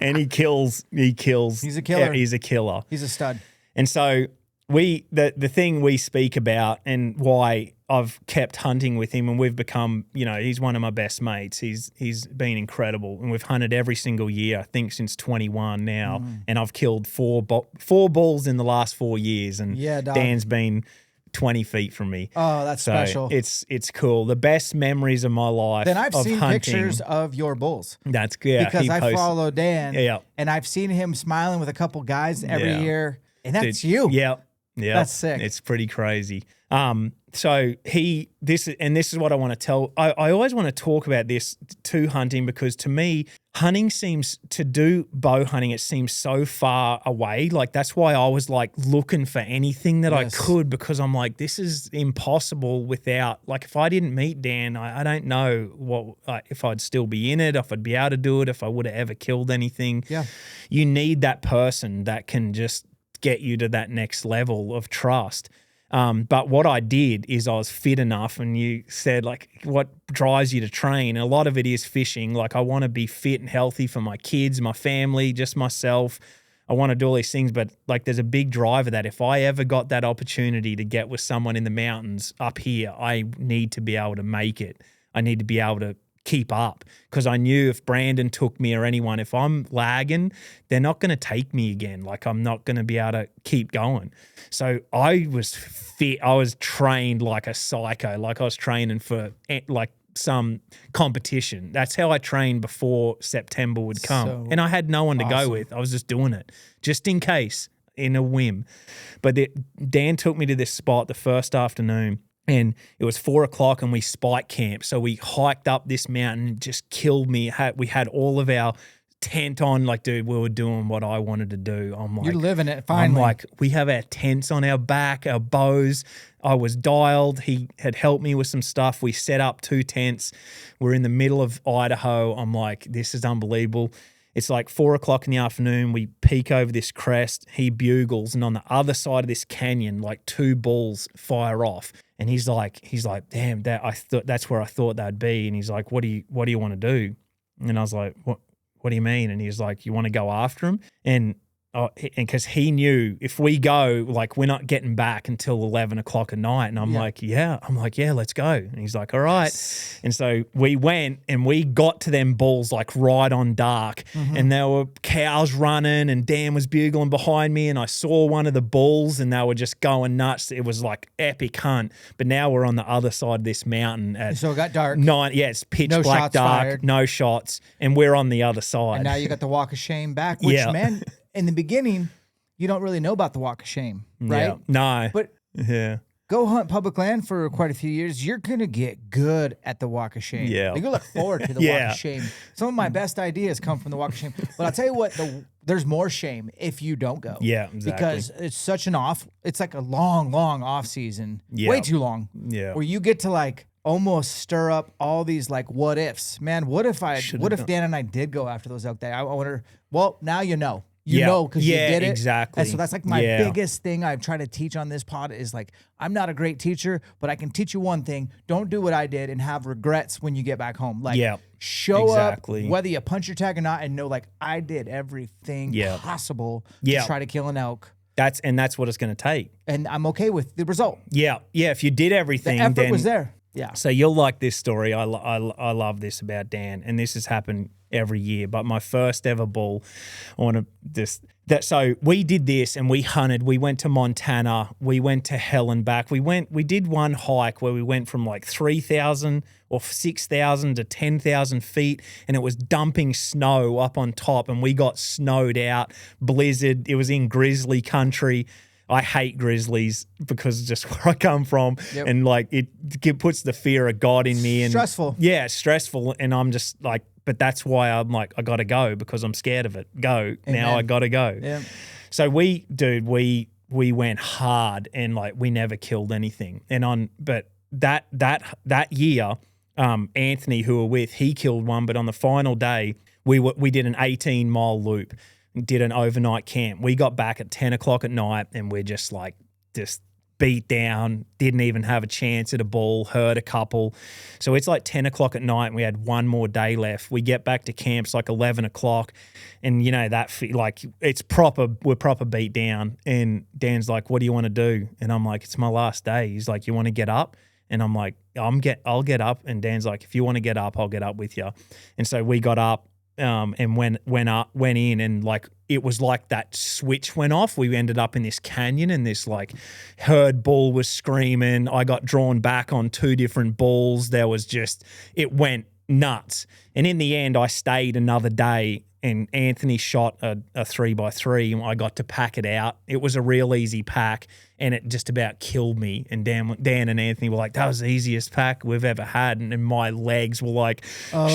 and he kills. He's a killer. He's a killer. He's a stud. And so the thing we speak about and why I've kept hunting with him and we've become, he's one of my best mates. He's been incredible and we've hunted every single year, I think since 21 now, and I've killed four bulls in the last 4 years and Dan's been 20 feet from me. Oh, that's special. It's cool. The best memories of my life. Then I've seen hunting, pictures of your bulls. That's good. Because I follow Dan and I've seen him smiling with a couple guys every year. And that's you. Yeah. Yeah. That's sick. It's pretty crazy. So this is what I want to tell. I always want to talk about this to hunting because to me, hunting seems to do bow hunting. It seems so far away. Like that's why I was like looking for anything that I could because I'm like, this is impossible without, like if I didn't meet Dan, I don't know if I'd still be in it, if I'd be able to do it, if I would have ever killed anything. Yeah. You need that person that can just get you to that next level of trust. But what I did is I was fit enough, and you said like what drives you to train. A lot of it is fishing. Like I want to be fit and healthy for my kids, my family, just myself. I want to do all these things, but like there's a big driver that if I ever got that opportunity to get with someone in the mountains up here, I need to be able to make it. I need to be able to keep up because I knew if Brandon took me or anyone, if I'm lagging, they're not going to take me again. Like I'm not going to be able to keep going. So I was fit. I was trained like a psycho. Like I was training for like some competition. That's how I trained before September would come. And I had no one to go with. I was just doing it just in case, in a whim. But Dan took me to this spot the first afternoon. And it was 4 o'clock and we spike camped. So we hiked up this mountain, it just killed me. We had all of our tent on. Like, dude, we were doing what I wanted to do. I'm like, you're living it finally. I'm like, we have our tents on our back, our bows. I was dialed. He had helped me with some stuff. We set up 2 tents. We're in the middle of Idaho. I'm like, this is unbelievable. It's like 4 o'clock in the afternoon. We peek over this crest. He bugles, and on the other side of this canyon, like 2 bulls fire off. And he's like, damn, that's where I thought they'd be. And he's like, what do you want to do? And I was like, what do you mean? And he's like, you want to go after him? And because he knew if we go, like, we're not getting back until 11 o'clock at night. And I'm like, yeah, let's go. And he's like, all right. Yes. And so we went and we got to them bulls like right on dark, and there were cows running and Dan was bugling behind me, and I saw one of the bulls and they were just going nuts. It was like epic hunt. But now we're on the other side of this mountain so it got dark. It's pitch black dark, fired. No shots, and we're on the other side. And now you got the walk of shame back, which man, in the beginning, you don't really know about the walk of shame, right? Yeah. No. But go hunt public land for quite a few years, you're going to get good at the walk of shame. Yeah. Like, you look forward to the walk of shame. Some of my best ideas come from the walk of shame. But I'll tell you what, there's more shame if you don't go. Yeah, exactly. Because it's such it's like a long, long off season. Yeah. Way too long. Yeah. Where you get to like almost stir up all these like what ifs. Man, what if Dan and I did go after those elk day? I wonder, well, now you know. You know, because you did it. Exactly. And so that's like my biggest thing I'm trying to teach on this pod is like, I'm not a great teacher, but I can teach you one thing. Don't do what I did and have regrets when you get back home. Like, show up, whether you punch your tag or not, and know like I did everything possible to try to kill an elk. That's what it's going to take. And I'm okay with the result. Yeah. Yeah. If you did everything, the effort was there. Yeah. So you'll like this story. I love this about Dan, and this has happened every year. But my first ever bull, so we did this and we hunted. We went to Montana. We went to hell and back. We did one hike where we went from like 3,000 or 6,000 to 10,000 feet, and it was dumping snow up on top, and we got snowed out, blizzard. It was in grizzly country. I hate grizzlies because it's just where I come from, and like it puts the fear of God in me. And stressful. Yeah, stressful, and I'm just like, but that's why I'm like, I got to go because I'm scared of it. Go. Amen. Now I got to go. Yeah. So we went hard, and like we never killed anything. But that year, Anthony, who we're with, he killed one. But on the final day, we did an 18-mile loop. Did an overnight camp. We got back at 10 o'clock at night, and we're just beat down, didn't even have a chance at a bull, hurt a couple. So it's like 10 o'clock at night, and we had one more day left. We get back to camp, it's like 11 o'clock, and you know, we're proper beat down. And Dan's like, what do you want to do? And I'm like, it's my last day. He's like, you want to get up? And I'm like, I'll get up. And Dan's like, if you want to get up, I'll get up with you. And so we got up. And went in, and like it was like that switch went off. We ended up in this canyon, and this like herd bull was screaming. I got drawn back on 2 different bulls. It went nuts. And in the end, I stayed another day, and Anthony shot a 3x3, and I got to pack it out. It was a real easy pack, and it just about killed me. And Dan and Anthony were like, that was the easiest pack we've ever had. And my legs were like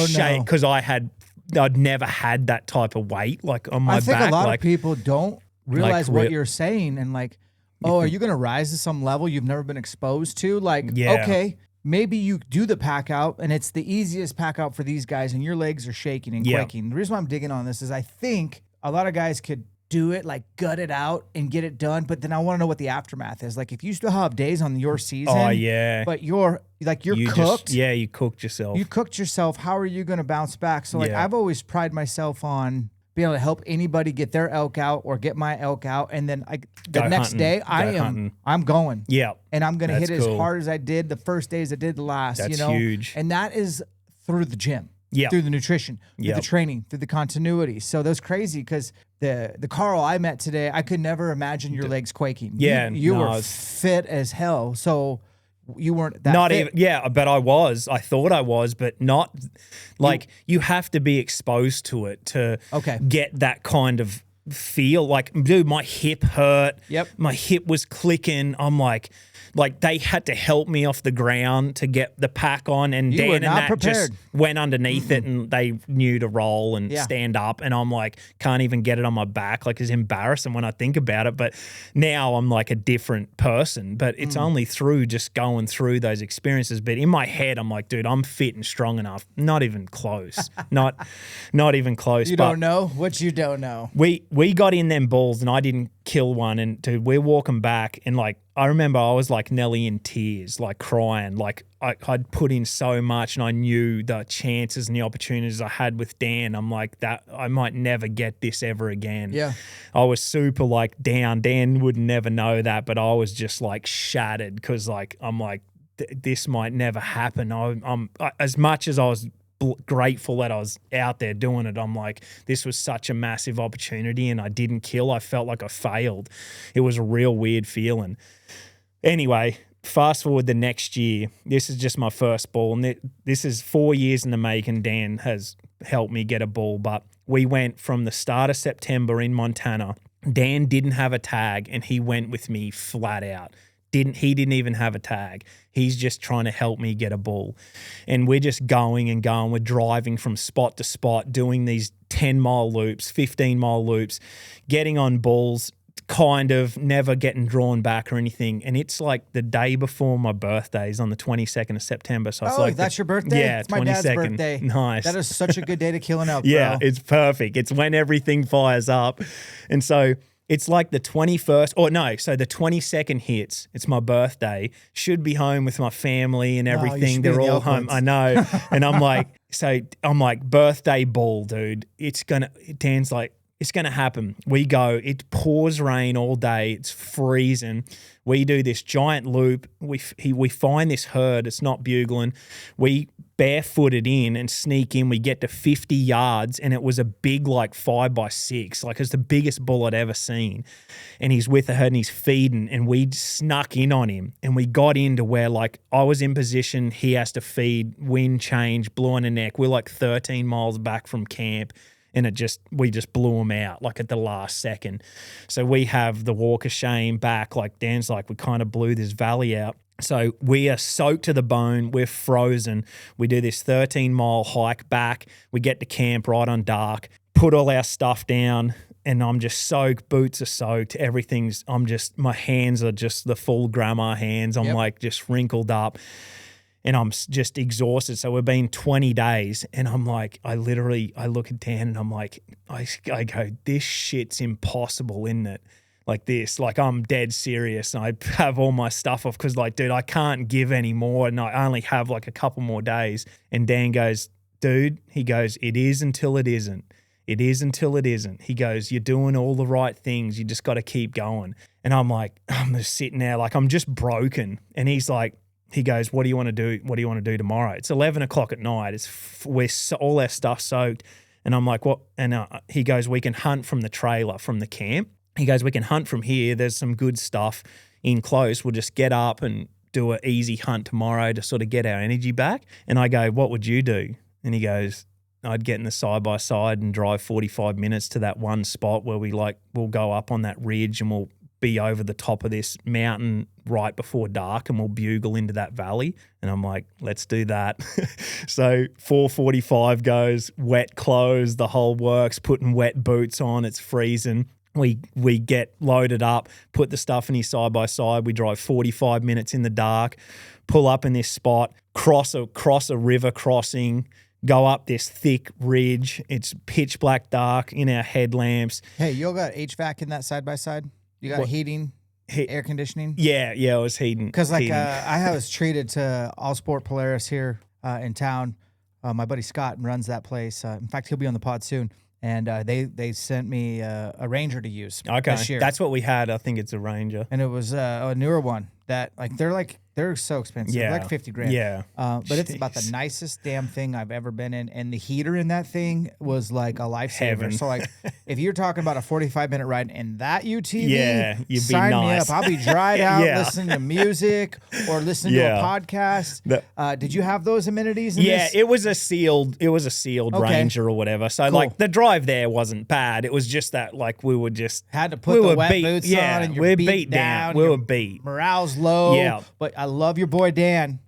shake because I'd never had that type of weight like on my back. I think a lot of people don't realize what you're saying, and like, oh, are you going to rise to some level you've never been exposed to? Like, okay, maybe you do the pack out, and it's the easiest pack out for these guys, and your legs are shaking and quaking. The reason why I'm digging on this is I think a lot of guys could do it, like gut it out and get it done. But then I want to know what the aftermath is. Like if you still have days on your season, but you're cooked. You cooked yourself. You cooked yourself. How are you going to bounce back? So like I've always prided myself on being able to help anybody get their elk out or get my elk out. And then the next day I'm going. Yeah. And I'm going to hit it as hard as I did the first days I did the last, That's huge. And that is through the gym. Yeah, through the nutrition, through the training, through the continuity. So that was crazy because the Carl I met today, I could never imagine your legs quaking. Yeah, you were fit as hell. So you weren't that not fit. Even. Yeah, but I was. I thought I was, but not. Like you have to be exposed to it to get that kind of feel. Like, dude, my hip hurt. Yep, my hip was clicking. I'm like they had to help me off the ground to get the pack on, and Dan and that just went underneath it, and they knew to roll and stand up, and I'm like, can't even get it on my back. Like, it's embarrassing when I think about it, but now I'm like a different person, but it's only through just going through those experiences. But in my head, I'm like, dude, I'm fit and strong enough. Not even close. not even close. You don't know what you don't know. We we got in them bulls and I didn't kill one. And dude, we're walking back and like, I remember I was like nearly in tears, like crying. Like I'd put in so much and I knew the chances and the opportunities I had with Dan. I'm like, that I might never get this ever again. Yeah. I was super like down. Dan would never know that, but I was just like shattered because like, I'm like, this might never happen. I'm as much as I was grateful that I was out there doing it, I'm like, this was such a massive opportunity and I didn't kill. I felt like I failed. It was a real weird feeling. Anyway, fast forward the next year. This is just my first bull, and this is 4 years in the making. Dan has helped me get a bull, but we went from the start of September in Montana. Dan didn't have a tag and he went with me flat out. He didn't even have a tag. He's just trying to help me get a bull. And we're just going and going. We're driving from spot to spot, doing these 10-mile loops, 15-mile loops, getting on bulls, kind of never getting drawn back or anything. And it's like the day before my birthday is on the 22nd of September. So it's like that's your birthday? Yeah, it's my 22nd. Dad's birthday. Nice. That is such a good day to kill an elk, yeah, bro. it's perfect. It's when everything fires up. And so it's like the 21st, or no, so the 22nd hits. It's my birthday. Should be home with my family and everything. They're all home. I know. And I'm like, birthday bull, dude. Dan's like, it's going to happen. We go. It pours rain all day. It's freezing. We do this giant loop. We find this herd. It's not bugling. We barefooted in and sneak in. We get to 50 yards, and it was a big, like 5x6. Like, it's the biggest bull I'd ever seen. And he's with the herd and he's feeding, and we snuck in on him. And we got into where, like, I was in position. He has to feed. Wind change, blew on a neck. We're like 13 miles back from camp. And we just blew him out like at the last second. So we have the walk of shame back. Like Dan's like, we kind of blew this valley out. So we are soaked to the bone. We're frozen. We do this 13-mile hike back. We get to camp right on dark, put all our stuff down, and I'm just soaked. Boots are soaked. My hands are just the full grandma hands. I'm like just wrinkled up. And I'm just exhausted. So we've been 20 days. And I'm like, I look at Dan and I'm like, I go, this shit's impossible, isn't it? Like this, like I'm dead serious. And I have all my stuff off because like, dude, I can't give any more. And I only have like a couple more days. And Dan goes, dude, he goes, it is until it isn't. It is until it isn't. He goes, you're doing all the right things. You just got to keep going. And I'm like, I'm just sitting there like I'm just broken. And he goes, what do you want to do? What do you want to do tomorrow? It's 11 o'clock at night. We're all our stuff soaked. And I'm like, what? And he goes, we can hunt from the trailer, from the camp. He goes, we can hunt from here. There's some good stuff in close. We'll just get up and do an easy hunt tomorrow to sort of get our energy back. And I go, what would you do? And he goes, I'd get in the side-by-side and drive 45 minutes to that one spot where we'll go up on that ridge and we'll be over the top of this mountain right before dark and we'll bugle into that valley. And I'm like, let's do that. So 4:45 goes, wet clothes, the whole works, putting wet boots on, it's freezing. We get loaded up, put the stuff in his side-by-side. We drive 45 minutes in the dark, pull up in this spot, cross a river crossing, go up this thick ridge. It's pitch black dark in our headlamps. Hey, you all got HVAC in that side-by-side? You got heating, air conditioning? Yeah, it was heating. Because I was treated to All Sport Polaris here in town. My buddy Scott runs that place. In fact, he'll be on the pod soon. And they sent me a Ranger to use this year. That's what we had. I think it's a Ranger. And it was a newer one that they're so expensive. Yeah. They're like $50,000. Yeah. But it's about the nicest damn thing I've ever been in. And the heater in that thing was like a lifesaver. Heaven. So like if you're talking about a 45-minute ride in that UTV, you'd be sign me nice. up. I'll be dried out listening to music or listening to a podcast. Did you have those amenities in this? It was a sealed Ranger or whatever. So like the drive there wasn't bad. It was just that like we were just had to put the wet boots on and you're beat down. We were beat. Morale's low. Yeah. But I love your boy Dan.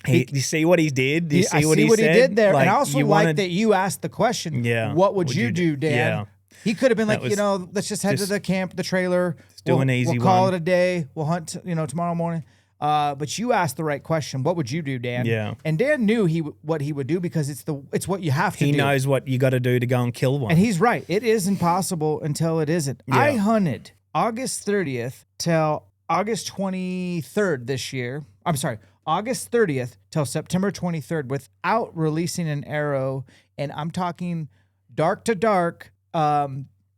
You see what he did? Do you see what he he did there? Like, and I also like that you asked the question, what would you do, Dan? Yeah. He could have been like, let's just head to the camp, the trailer. Do an easy We'll call one. it a day. We'll hunt, tomorrow morning. But you asked the right question. What would you do, Dan? Yeah. And Dan knew what he would do because it's what you have to do. He knows what you got to do to go and kill one. And he's right. It is impossible until it isn't. Yeah. I hunted August 30th till August 23rd this year. I'm sorry, August 30th till September 23rd without releasing an arrow. And I'm talking dark to dark.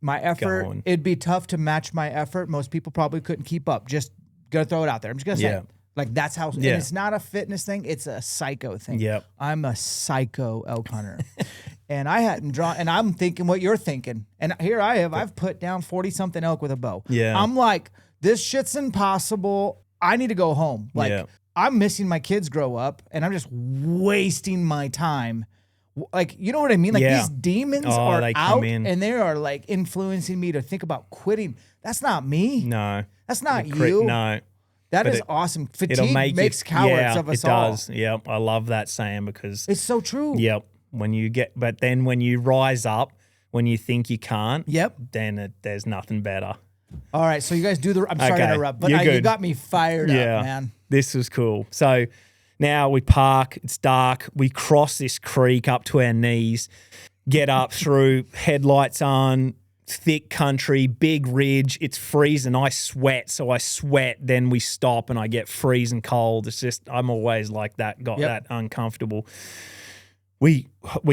My effort, it'd be tough to match my effort. Most people probably couldn't keep up. Just gonna throw it out there. I'm just gonna say, like, that's how. And it's not a fitness thing; it's a psycho thing. Yep. I'm a psycho elk hunter, and I hadn't drawn. And I'm thinking what you're thinking. And here I have. I've put down 40-something elk with a bow. Yeah. I'm like, this shit's impossible. I need to go home. Like, I'm missing my kids grow up, and I'm just wasting my time. Like, you know what I mean? Like, these demons are out and they are like influencing me to think about quitting. That's not me. No. That's not you. No. That is awesome. Fatigue makes cowards of us all. It does. Yep. I love that saying because it's so true. Yep. But then when you rise up, when you think you can't, then there's nothing better. All right. So you guys do I'm sorry to interrupt, but you got me fired up, man. This was cool. So now we park, it's dark, we cross this creek up to our knees, get up through, headlights on, thick country, big ridge, it's freezing, I sweat, then we stop and I get freezing cold. It's just, I'm always like that, that uncomfortable. We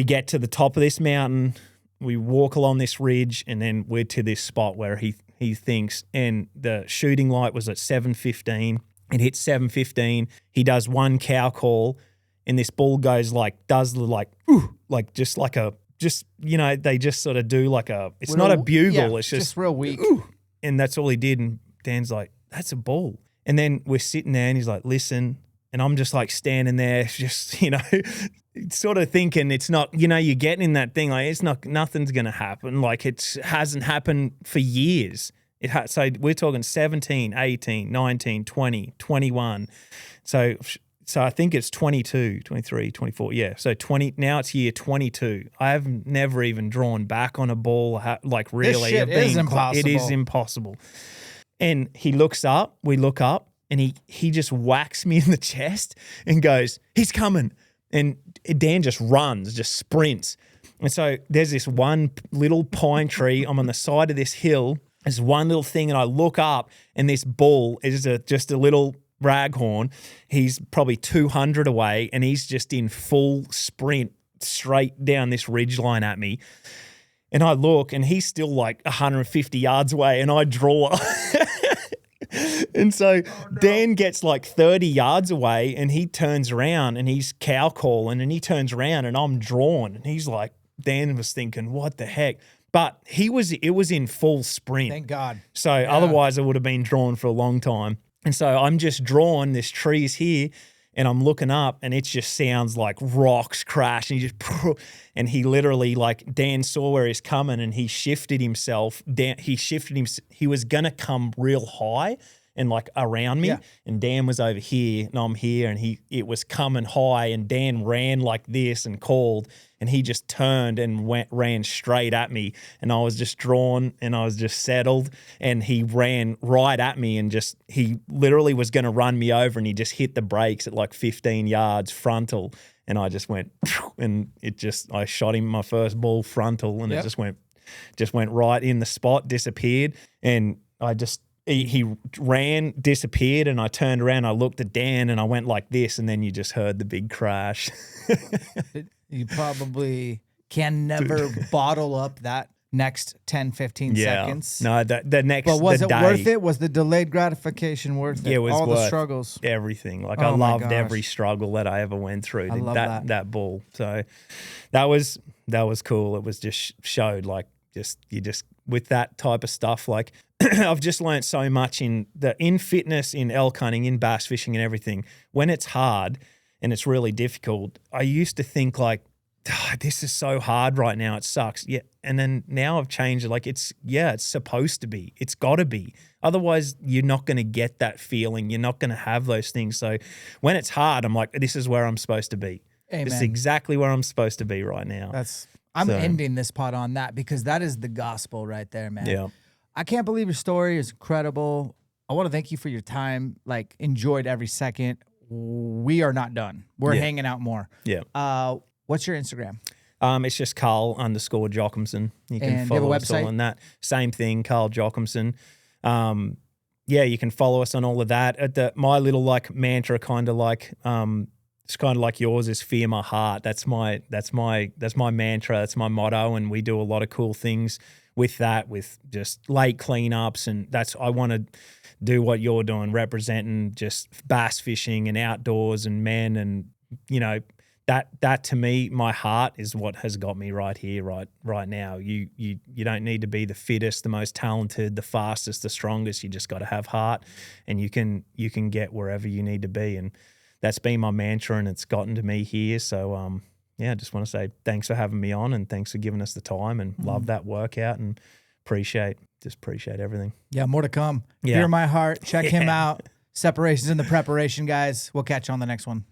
get to the top of this mountain, we walk along this ridge, and then we're to this spot where he thinks, and the shooting light was at 7:15. It hits 7:15. He does one cow call, and this bull goes they just sort of do like a. It's not a bugle. It's just real weak. And that's all he did. And Dan's like, "That's a bull." And then we're sitting there, and he's like, "Listen," and I'm just like standing there, just sort of thinking it's not. You're getting in that thing like nothing's gonna happen. Like it hasn't happened for years. So we're talking 17, 18, 19, 20, 21. So I think it's 22, 23, 24. Yeah. So 20, now it's year 22. I have never even drawn back on a ball. Like really. This shit is impossible. It is impossible. And he looks up, we look up, and he just whacks me in the chest and goes, "He's coming." And Dan just runs, just sprints. And so there's this one little pine tree. I'm on the side of this hill. There's one little thing, and I look up, and this bull is just a little raghorn. He's probably 200 away, and he's just in full sprint straight down this ridgeline at me. And I look, and he's still like 150 yards away, and I draw. And so Dan gets like 30 yards away, and he turns around, and he's cow calling, and he turns around, and I'm drawn. And he's like, Dan was thinking, what the heck? But it was in full sprint. Thank God. So otherwise I would have been drawn for a long time. And so I'm just drawn, this tree's here, and I'm looking up, and it just sounds like rocks crash, and and he literally, like, Dan saw where he's coming, and he shifted himself. He was going to come real high and like around me, and Dan was over here, and I'm here, and it was coming high, and Dan ran like this and called, and he just turned and ran straight at me, and I was just drawn, and I was just settled, and he ran right at me, and he literally was going to run me over, and he just hit the brakes at like 15 yards frontal, and I just went, and I shot him my first ball frontal, and it just went right in the spot, disappeared, and he ran, disappeared, and I turned around, I looked at Dan, and I went like this, and then you just heard the big crash. You probably can never bottle up that next 10, 15 seconds. No, the next But was it day, worth it? Was the delayed gratification worth it? It was all worth the struggles. Everything. Like I loved every struggle that I ever went through. I love that bull. So that was cool. It was just showed like you just with that type of stuff, like I've just learned so much in fitness, in elk hunting, in bass fishing and everything. When it's hard and it's really difficult, I used to think like, this is so hard right now. It sucks. Yeah. And then now I've changed it. Like it's supposed to be. It's got to be. Otherwise, you're not going to get that feeling. You're not going to have those things. So when it's hard, I'm like, this is where I'm supposed to be. Amen. This is exactly where I'm supposed to be right now. I'm ending this pod on that because that is the gospel right there, man. Yeah. I can't believe your story is incredible. I want to thank you for your time. Like, enjoyed every second. We are not done. We're hanging out more. Yeah. What's your Instagram? It's just Carl_Jocumsen. You can follow us all on that. Same thing, Carl Jocumsen. Yeah, you can follow us on all of that. My little like mantra, kind of like it's kind of like yours is fear my heart. That's my mantra. That's my motto, and we do a lot of cool things with that, with just lake cleanups, and I want to do what you're doing, representing just bass fishing and outdoors and men, and you know. That to me, my heart is what has got me right here, right now. You don't need to be the fittest, the most talented, the fastest, the strongest. You just got to have heart, and you can get wherever you need to be. And that's been my mantra, and it's gotten to me here. So I just want to say thanks for having me on, and thanks for giving us the time, and love that workout, and appreciate everything. Yeah, more to come. Yeah. Fear my heart. Check him out. Separations in the preparation, guys. We'll catch you on the next one.